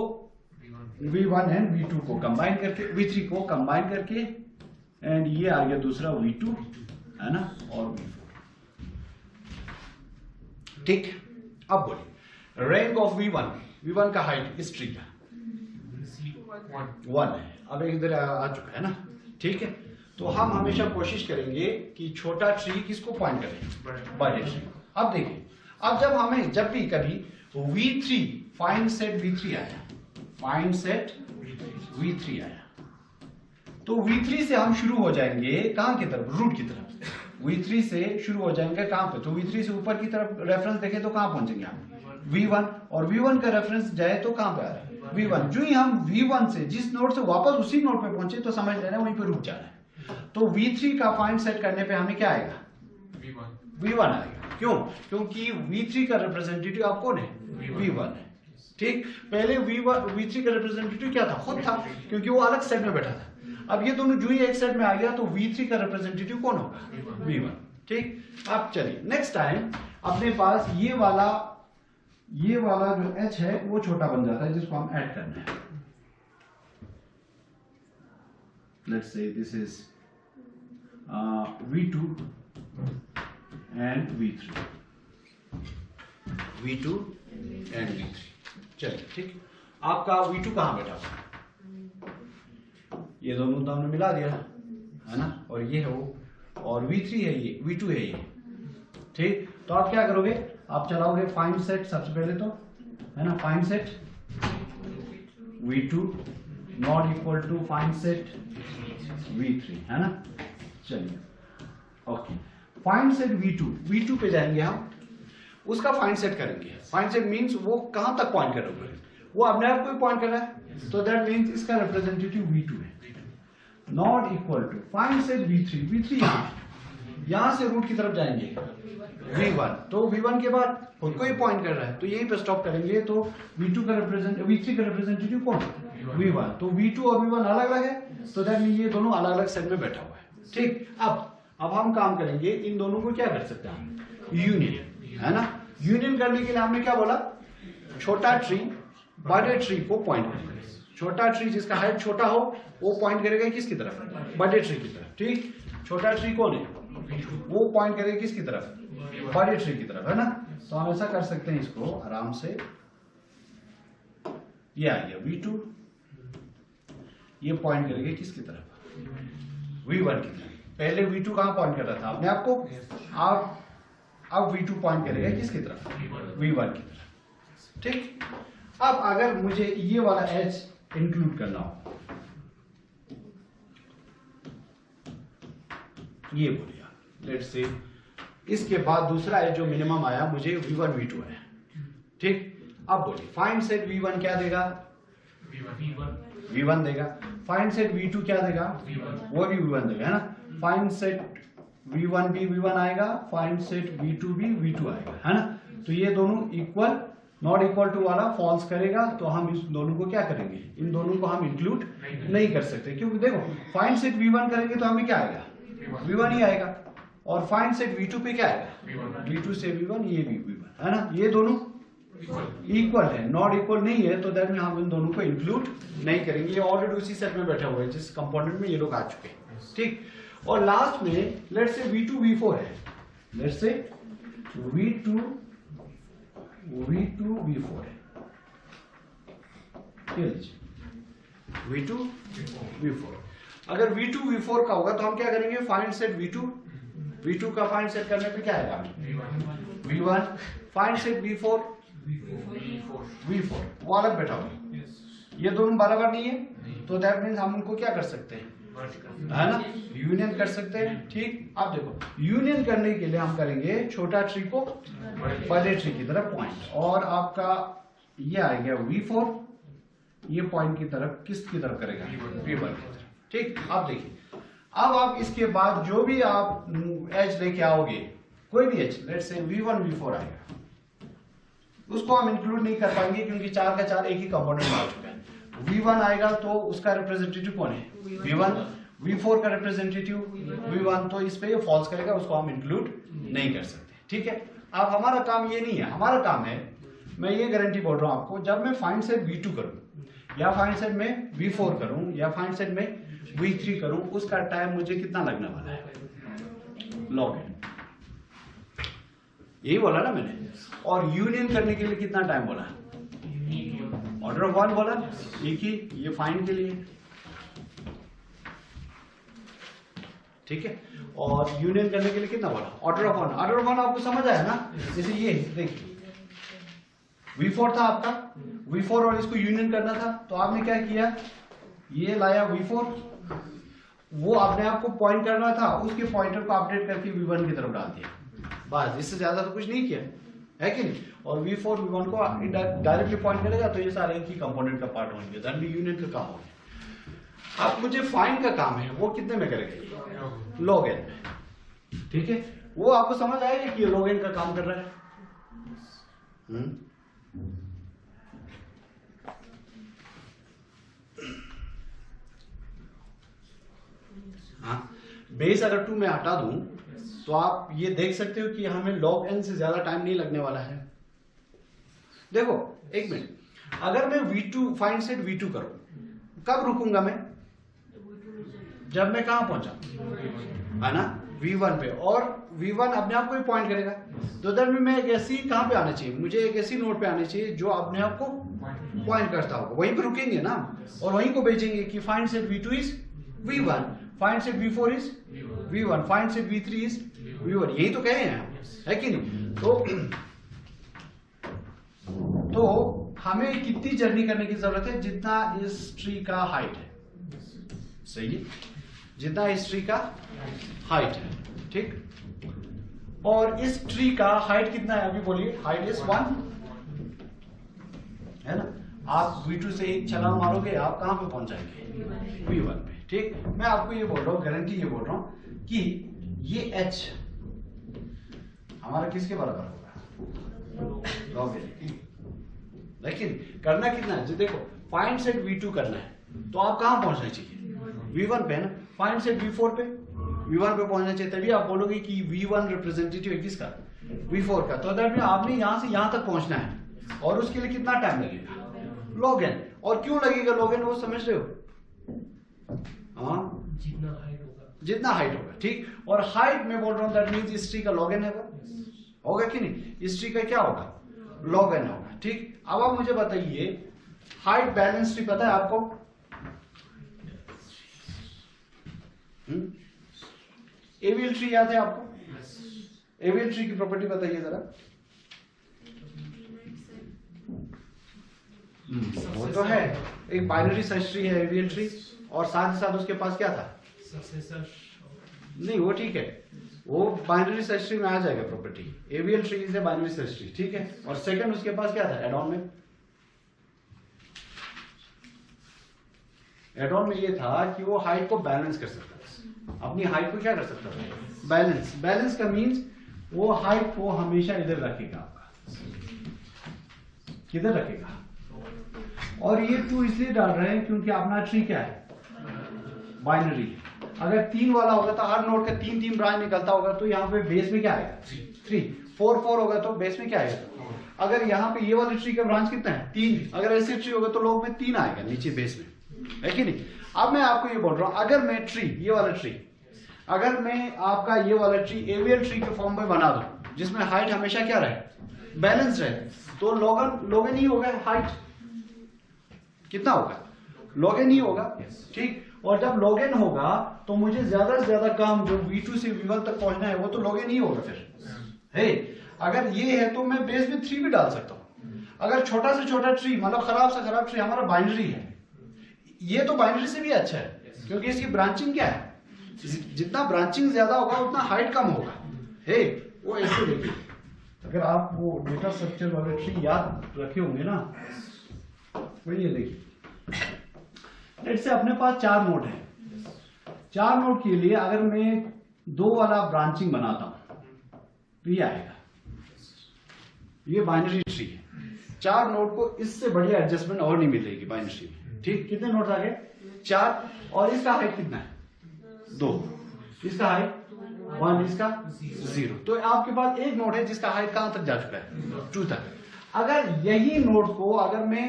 V1 एंड V2 को कंबाइन करके, V3 को कंबाइन करके, एंड ये आ गया दूसरा V2 है ना, और V4। ठीक, अब बोलिए रैंक ऑफ V1 का हाइट इस ट्री का 1 है। अब इधर आ चुका है ना। ठीक है, तो हम हमेशा कोशिश करेंगे कि छोटा ट्री किसको पॉइंट करें, बड़े ट्री। अब देखिए, अब जब भी कभी V3 फाइंड सेट V3 आया, फाइंड सेट V3 आया, तो V3 से हम शुरू हो जाएंगे कहां की तरफ, रूट की तरफ। V3 से शुरू हो जाएंगे कहां पे, तो V3 से ऊपर की तरफ रेफरेंस देखें तो कहां पहुंचेंगे हम, V1, और V1 का रेफरेंस जाए तो कहां पे आ रहा है, V1। जो ही हम V1 से जिस नोड से वापस उसी नोड पे पहुंचे तो समझ लेना वहीं पे रुक जाना है। तो V3 का फाइंड सेट करने पे हमें क्या आएगा, V1 आएगा। क्यों, क्योंकि V3 का रिप्रेजेंटेटिव आप कौन है, V1 है। ठीक, पहले V3 का रिप्रेजेंटेटिव क्या था, खुद था, क्योंकि वो अलग सेट में बैठा था। अब ये दोनों जो ही एक सेट में आ गया तो V3 का रिप्रेजेंटेटिव कौन होगा, V1। ठीक, अब चलिए नेक्स्ट टाइम अपने पास ये वाला जो H है वो छोटा बन जाता है जिसको हम ऐड करना है। लेट्स से this is V2 and V3, V2 and V3। चलिए ठीक, आपका V2 कहां बैठा हुआ, ये दोनों तो हमने मिला दिया है ना, और ये है वो, और V3 है ये, V2 है ये। ठीक, तो आप क्या करोगे, आप चलाओगे फाइंड सेट सबसे पहले तो, है ना, find set V2 not equal to find set V3, है ना। चलिए ओके, फाइंड सेट V2 पे जाएंगे हम, उसका फाइंड सेट करेंगे। फाइंड सेट मींस वो कहां तक पॉइंट करोगे, वो अपने आप को ही पॉइंट कर रहा है, तो दैट मीन्स इसका रिप्रेजेंटेटिव V2 है। Not equal to find set V3, V3 यहां से रूट की तरफ जाएंगे V1, तो V1 के बाद खुद को ही पॉइंट कर रहा है, तो यहीं पे स्टॉप करेंगे। तो V3 का रिप्रेजेंटेटिव कौन? V1, तो V2 और V1 अलग अलग है, तो दैट मीन ये दोनों अलग अलग सेट में बैठा हुआ है। ठीक, अब हम काम करेंगे, इन दोनों को क्या कर सकते हैं? यूनियन, है ना। यूनियन करने के लिए हमने क्या बोला? छोटा ट्री बड़े ट्री को पॉइंट करेगा। छोटा ट्री जिसका हाइट छोटा हो वो पॉइंट करेगा किसकी तरफ? बड़े ट्री की तरफ। ठीक, छोटा ट्री कौन है? वो पॉइंट करेगा किसकी तरफ? बड़े ट्री की तरफ, है ना। तो हम ऐसा कर सकते हैं इसको आराम से, ये आ गया V2, ये पॉइंट करेगा किसकी तरफ? V1 की तरफ। पहले V2 कहां पॉइंट कर रहा था? अपने आप को। अब V2 पॉइंट करेगा किसकी तरफ? V1 की तरफ। ठीक, अब अगर मुझे ये वाला H इंक्लूड करना हो, ये बोलिए लेट्स से, इसके बाद दूसरा H जो मिनिमम आया मुझे V1 V2 है। ठीक, अब बोलिए फाइंड सेट V1 क्या देगा? V1 देगा। फाइंड सेट V2 क्या देगा? वो भी V1 देगा, है ना। फाइंड सेट V1 भी V1 आएगा, फाइंड सेट V2 भी V2 आएगा, है ना। तो ये दोनों इक्वल, नॉट इक्वल टू वाला फॉल्स करेगा, तो हम इस दोनों को क्या करेंगे? इन दोनों को हम इंक्लूड नहीं कर सकते, क्योंकि देखो फाइंड सेट V1 करेंगे तो हमें क्या आएगा? V1 ही आएगा। और फाइंड सेट V2 पे क्या आएगा? V2 से V1, ये भी V1, है ना। ये दोनों इक्वल है, नॉट इक्वल नहीं है, तो दैट में हम इन दोनों को इंक्लूड नहीं करेंगे। ये ऑलरेडी उसी सेट में बैठा हुआ है जिस कंपोनेंट में ये लोग आ चुके हैं। ठीक, और लास्ट में लेट्स से V2 V4 है, लेट्स से V2 V4 है, ये लीजिए V2 V4। अगर V2 V4 का होगा तो हम क्या करेंगे? फाइंड सेट V2 का फाइंड सेट करने पे क्या आएगा? V1। फाइंड सेट V4 वो अलग बैठा हुआ, ये दोनों बराबर नहीं है, तो दैट मीन्स हम उनको क्या कर सकते हैं? है ना, यूनियन कर सकते हैं। ठीक, अब देखो यूनियन करने के लिए हम करेंगे छोटा ट्री को बड़े ट्री की तरफ पॉइंट, और आपका ये आ गया V4, ये पॉइंट की तरफ किसकी तरफ करेगा? V1 की तरफ। ठीक, अब देखिए, अब आप इसके बाद जो भी आप H लेके आओगे, कोई भी H, let's say V1 V4 आएगा, उसको हम इंक्लूड नहीं कर पाएंगे क्योंकि 4 का 4 एक ही कंपोनेंट में आ चुका है। V1 आएगा तो उसका रिप्रेजेंटेटिव कौन है? V1। V4 का रिप्रेजेंटेटिव V1, तो इस पे ये फॉल्स करेगा, उसको हम इंक्लूड नहीं कर सकते। ठीक है, अब हमारा काम ये नहीं है, हमारा काम है, मैं ये गारंटी बोल रहा हूं आपको, जब मैं फाइंड सेट V2 करूं या फाइंड सेट में V4 करूं या फाइंड सेट में V3 करूं, उसका टाइम मुझे कितना लगने वाला है? लॉग n, यही बोला ना मैंने। और यूनियन करने के लिए कितना टाइम बोला? ऑर्डर ऑफ 1 बोला, एक ही, ये फाइंड के लिए। ठीक है, और यूनियन करने के लिए कितना बोला? Order of 1। ऑर्डर ऑफ 1 आपको समझ आया ना? जैसे ये देखिए V4 था आपका, V4 और इसको यूनियन करना था, तो आपने क्या किया? ये लाया V4, वो अपने आप को पॉइंट करना था, उसके पॉइंटर को अपडेट करके V1 की तरफ डाल दिया, बस। इससे ज्यादा तो कुछ नहीं किया, है कि नहीं। और V4 V1 को डायरेक्टली पॉइंट करेगा, तो ये सारे एक ही कंपोनेंट का पार्ट होंगे, दैट भी यूनियन का काम होगा। अब मुझे फाइंड का काम है, वो कितने में करेगा? लॉग n में। ठीक है, वो आपको समझ आएगा कि ये लॉग n का काम कर रहा है। हाँ, बेस अगर 2 में हटा दूं तो आप ये देख सकते हो कि हमें log n से ज्यादा टाइम नहीं लगने वाला है। देखो एक मिनट, अगर मैं V2 फाइंड सेट V2 करूं, कब रुकूंगा मैं? जब मैं कहां पहुंचा, है ना, V1 पे, और V1 अपने आप को ही पॉइंट करेगा, तो दैट में मैं एक ऐसी कहां पे आना चाहिए? मुझे एक ऐसी नोट पे आना चाहिए जो अपने आप को पॉइंट करता होगा, वहीं पे रुकेंगे ना, और वहीं को भेजेंगे कि find set V2 is V1, find set V4 is V1, find set V3 is V1, यही तो कहे हैं, है कि नहीं? तो हमें कितनी जर्नी करने की जरूरत है? जितना इस ट्री का हाइट है, सही है, जितना इस ट्री का हाइट है। ठीक, और इस ट्री का हाइट कितना है? अभी बोलिए, हाइट इज 1, है ना। आप V2 से एक छलांग मारोगे, आप कहां पे पहुंच जाएंगे? V1 पे। ठीक, मैं आपको ये बोल रहा हूँ, गारंटी ये बोल रहा हूँ कि ये H हमारा किसके बराबर होगा? Log N. लेकिन करना कितना है? जो देखो, फाइंड सेट V2 करना है तो आप कहां पहुंचना चाहिए? V1 पे ना। फाइंड सेट V4 पे, V1 पे पहुंचना चाहिए, तभी आप बोलोगे कि V1 रिप्रेजेंटेटिव है किसका? V4 का। तो दैट मीन आपने यहां से यहां तक पहुंचना है और उसके लिए कितना टाइम लगेगा? log n। और क्यों लगेगा log n, वो समझ रहे हो? हाँ, जितना हाइट होगा, जितना हाइट होगा। ठीक, और हाइट में बोल रहा हूं दैट मींस इस ट्री का log n होगा कि नहीं? इस ट्री का क्या होगा? log n होगा। ठीक, अब आप मुझे बताइए, हाइट बैलेंस ट्री पता है आपको? एवियल ट्री याद है आपको? एवियल ट्री की प्रॉपर्टी बताइए जरा। वो तो है, एक बाइनरी सर्च ट्री है एवियल ट्री, और साथ ही साथ उसके पास क्या था? सक्सेसर। नहीं, वो ठीक है, वो बाइनरी सर्च ट्री में आ जाएगा property. AVL tree is a binary search tree, ठीक है। और सेकंड उसके पास क्या था एड ऑन में? एड ऑन में ये था कि वो हाइट को बैलेंस कर सकता था, अपनी हाइट को क्या कर सकता था? बैलेंस। बैलेंस का मीन्स वो हाइट को हमेशा इधर रखेगा, आपका किधर रखेगा? और ये 2 इसलिए डाल रहे हैं क्योंकि अपना ट्री क्या है? बाइनरी। अगर 3 वाला होगा तो हर नोड का 3 ब्रांच निकलता होगा, तो यहाँ पे बेस में क्या आएगा? 3। 4 होगा तो बेस में क्या आएगा? अगर यहाँ पे ये वाले ट्री का ब्रांच कितना है? 3। अगर ऐसे ट्री होगा तो लॉग में 3 आएगा नीचे बेस में, है कि नहीं? अब मैं आपको ये बोल रहा हूँ, अगर मैं ट्री, ये वाला ट्री, अगर मैं आपका ये वाला ट्री एवियल ट्री के फॉर्म में बना दूं, जिसमें हाइट हमेशा क्या रहे? बैलेंस रहे, तो log n ही होगा। हाइट कितना होगा? log n ही होगा। ठीक, और जब log n होगा तो मुझे ज्यादा से ज्यादा काम जो V2 से V1 तक पहुंचना है वो तो log n ही होगा फिर। है, अगर ये है तो मैं बेस में 3 भी डाल सकता हूं। अगर छोटा से छोटा ट्री, मतलब खराब से खराब ट्री हमारा बाइनरी है, ये तो बाइनरी से भी अच्छा है क्योंकि इसकी ब्रांचिंग क्या है? जितना ब्रांचिंग ज्यादा होगा उतना हाइट कम होगा। हे, वो ऐसे देखिए, अगर आप वो डेटा स्ट्रक्चर वाले ट्री याद रखे होंगे ना, वो ये देखिए, लेट से अपने पास 4 नोड है। 4 नोड के लिए अगर मैं 2 वाला ब्रांचिंग बनाता हूं तो ये आएगा, ये बाइनरी ट्री है। 4 नोड को इससे बढ़िया एडजस्टमेंट और नहीं मिलेगी बाइनरी में। ठीक, कितने नोड आ गए? 4। और इसका हाइट कितना है? 2। इसका हाइट 1, इसका 0। तो आपके पास एक नोड है जिसका हाइट कहां तक जा चुका है? 2 तक। अगर यही नोड को अगर मैं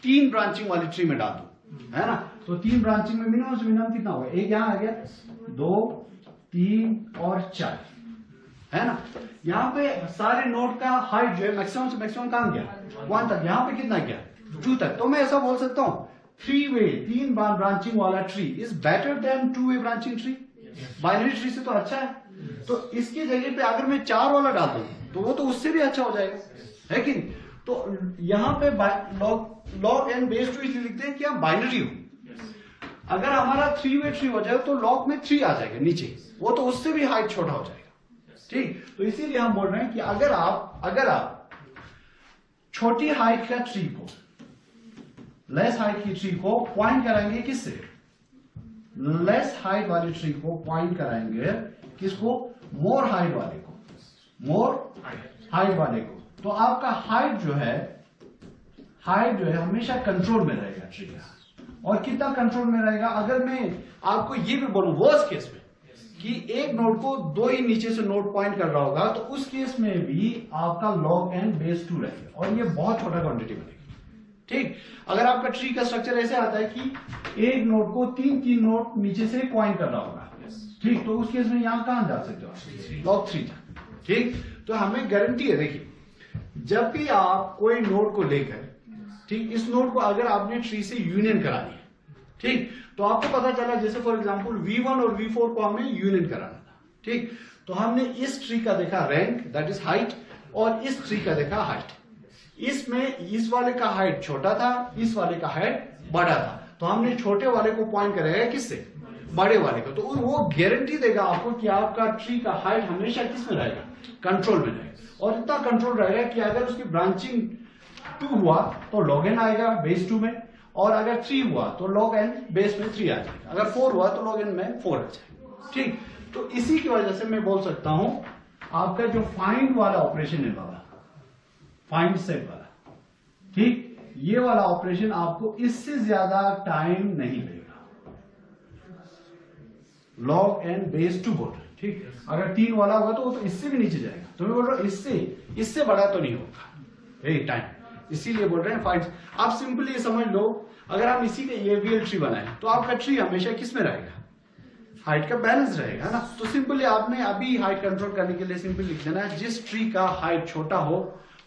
3 ब्रांचिंग वाली ट्री में डाल दूं, है ना, तो 3 ब्रांचिंग में मिनिमम से मिनिमम कितना होगा? एक यहां आ गया, 2, 3 और 4, है ना। यहाँ पे सारे नोड का हाइट जो है मैक्सिमम से मैक्सिमम कहां गया? 1 तक। यहाँ पे कितना गया? 2 तक। तो मैं ऐसा बोल सकता हूं 3 ब्रांचिंग वाला tree is better than 2 way branching tree. Binary tree से तो अच्छा है। तो इसकी जगह पे अगर मैं 4 वाला डाल दूं तो वो तो उससे भी अच्छा हो जाएगा, है कि नहीं? तो यहाँ पे log n बेस 2 इसलिए लिखते हैं कि आप बाइनरी हो। अगर हमारा 3 वे ट्री हो जाए तो log में 3 आ जाएगा नीचे, वो तो उससे भी हाइट छोटा हो जाएगा। ठीक, तो इसीलिए हम बोल रहे हैं कि अगर आप छोटी हाइट का ट्री को, लेस हाइट की ट्री को पॉइंट कराएंगे किससे? लेस हाइट वाले ट्री को पॉइंट कराएंगे किसको? मोर हाइट वाले को, मोर हाइट वाले को। तो आपका हाइट जो है हमेशा कंट्रोल में रहेगा ट्री का। और कितना कंट्रोल में रहेगा? अगर मैं आपको ये भी बोलूं वर्स्ट केस में कि एक नोड को 2 ही नीचे से नोड पॉइंट कर रहा होगा, तो उस केस में भी आपका log n बेस 2 रहेगा और ये बहुत छोटा क्वांटिटी बनेगी। ठीक, अगर आपका ट्री का स्ट्रक्चर ऐसे आता है कि एक नोड को 3 नोड नीचे से पॉइंट कर रहा होगा, ठीक, तो उस केस में यहां कहां जा सकते हो? log 3 तक। ठीक, तो हमें गारंटी है, देखिए, जब भी आप कोई नोड को लेकर, ठीक, इस नोड को अगर आपने ट्री से यूनियन करानी है, ठीक, तो आपको पता चला जैसे फॉर एग्जांपल V1 और V4 को हमें यूनियन कराना था। ठीक, तो हमने इस ट्री का देखा रैंक, दैट इज हाइट, और इस ट्री का देखा हाइट। इसमें इस वाले का हाइट छोटा था, इस वाले का हाइट बड़ा था, तो हमने छोटे वाले को पॉइंट कराया किससे? बड़े वाले को। तो वो गारंटी देगा आपको कि आपका ट्री का हाइट हमेशा किस में रहेगा? कंट्रोल में रहेगा। और इतना कंट्रोल रहेगा कि अगर उसकी ब्रांचिंग 2 हुआ तो log n आएगा बेस 2 में, और अगर 3 हुआ तो log n बेस में 3 आ जाएगा, अगर 4 हुआ तो log n में 4 आ जाएगा। ठीक, तो इसी की वजह से मैं बोल सकता हूं आपका जो फाइंड वाला ऑपरेशन है बाबा, फाइंड सेट वाला, ठीक, ये वाला ऑपरेशन आपको इससे ज्यादा टाइम नहीं लेगा। log n बेस 2 बोल रहे हैं, ठीक, अगर 3 वाला होगा तो वो तो इससे भी नीचे जाएगा, तो मैं बोल रहा हूं इससे बड़ा तो नहीं होगा यही टाइम, इसीलिए बोल रहे हैं फाइंड। आप सिंपली ये समझ लो, अगर हम इसी का AVL ट्री बनाए तो आपका ट्री हमेशा किस में रहेगा, हाइट का बैलेंस रहेगा ना। तो सिंपली आपने अभी हाइट कंट्रोल करने के लिए सिंपली लिख देना है, जिस ट्री का हाइट छोटा हो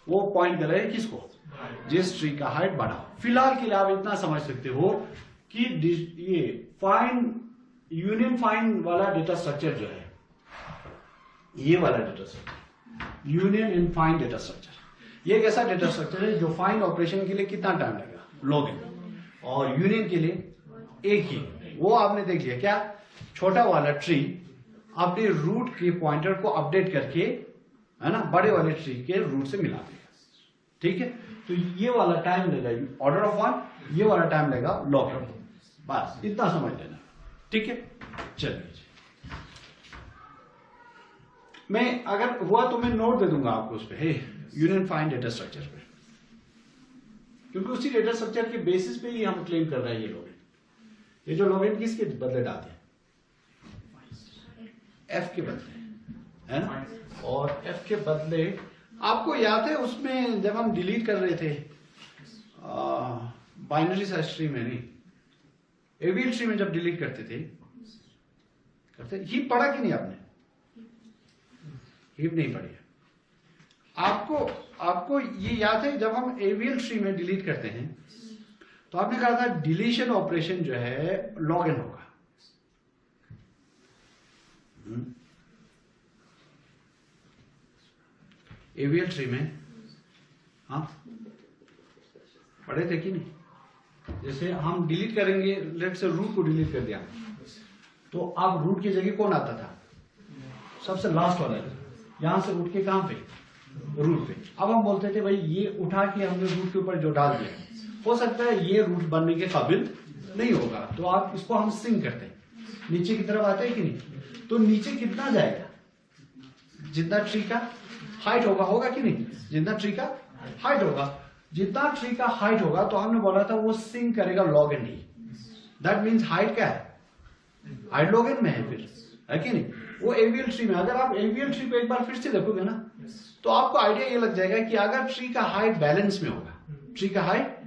वो पॉइंट कर रहे हैं किसको, जिस ट्री का हाइट बड़ा हो। फिलहाल के लिए आप इतना समझ सकते हो कि ये फाइंड यूनियन फाइंड वाला डेटा स्ट्रक्चर जो है, ये वाला data structure union and find data structure, ये एक ऐसा डेटा स्ट्रक्चर है जो फाइंड ऑपरेशन के लिए कितना टाइम लगेगा, log n, और यूनियन के लिए एक ही, वो आपने देख लिया क्या, छोटा वाला ट्री अपने रूट के पॉइंटर को अपडेट करके, है ना, बड़े वाले ट्री के रूट से मिला देगा। ठीक है, तो ये वाला टाइम लगेगा ऑर्डर ऑफ 1, ये वाला टाइम लगेगा log n, बस इतना समझ लेना। ठीक है, चलिए मैं अगर हुआ तो मैं नोट दे दूंगा आपको उस पे, यूनियन फाइंड डेटा स्ट्रक्चर पे, क्योंकि उसी डेटा स्ट्रक्चर के बेसिस पे ही हम क्लेम कर रहे हैं ये log n। ये जो log n किसके बदले डालते हैं, f के बदले, है ना, और f के बदले आपको याद है उसमें जब हम डिलीट कर रहे थे बाइनरी सर्च ट्री में, नहीं AVL ट्री में जब डिलीट करते थे, हीप पढ़ा कि नहीं आपने, हीप नहीं पढ़ी। आपको ये याद है जब हम AVL ट्री में डिलीट करते हैं तो आपने कहा था डिलीशन ऑपरेशन जो है log n होगा। AVL ट्री में, हाँ पढ़े थे कि नहीं, जैसे हम डिलीट करेंगे, लेट से रूट को डिलीट कर दिया तो अब रूट की जगह कौन आता था, सबसे लास्ट वाला, यहां से उठ के कहां पे, रूट पे। अब हम बोलते थे भाई ये उठा के हमने रूट के ऊपर जो डाल दिया, हो सकता है ये रूट बनने के काबिल नहीं होगा, तो आप इसको हम सिंक करते हैं, नीचे की तरफ आते हैं कि नहीं, तो नीचे कितना जाएगा, जितना ट्री का हाइट होगा कि नहीं, जितना ट्री का हाइट होगा, जितना ट्री का हाइट होगा, तो हमने बोला था वो सिंक करेगा log n he. That means height क्या है, हाइट log n में है फिर, है कि नहीं। वो AVL ट्री में, अगर आप AVL ट्री पे एक बार फिर से देखोगे ना, तो आपको आइडिया ये लग जाएगा कि अगर ट्री का हाइट बैलेंस में होगा, ट्री का हाइट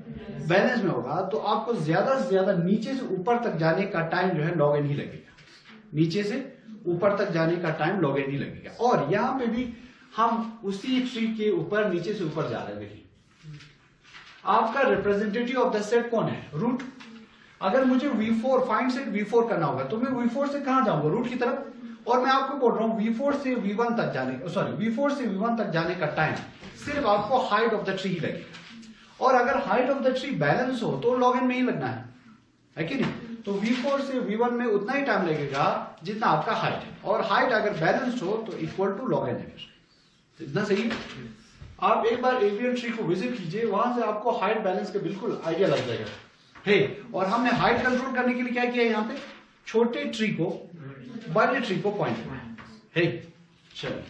बैलेंस में होगा, तो आपको ज्यादा से ज्यादा नीचे से ऊपर तक जाने का टाइम जो है log n ही लगेगा, नीचे से ऊपर तक जाने का टाइम log n ही लगेगा। और यहां पे भी हम उसी ट्री के ऊपर नीचे से ऊपर जा रहे हैं। देखिए आपका रिप्रेजेंटेटिव ऑफ द सेट कौन है, रूट। अगर मुझे V4 फाइंड सेट V4 करना होगा तो मैं V4 से कहां जाऊंगा, रूट की तरफ, और मैं आपको बोल रहा हूं V4 से V1 तक जाने का, सॉरी V4 से V1 तक जाने का टाइम सिर्फ आपको हाइट ऑफ द ट्री ही लगेगा, और अगर height of the tree balance हो तो log n में ही लगना है कि नहीं। तो V4 से V1 में उतना ही टाइम लगेगा जितना आपका हाइट है, और हाइट अगर बैलेंस हो तो इक्वल टू log n है, इतना सही है। आप एक बार AVL ट्री को विजिट कीजिए, वहां से आपको हाइट बैलेंस का बिल्कुल आइडिया लग जाएगा। हे, और हमने हाइट कंट्रोल करने के लिए क्या किया, यहाँ पे छोटे ट्री को बड़े ट्री को पॉइंट किया है। चलिए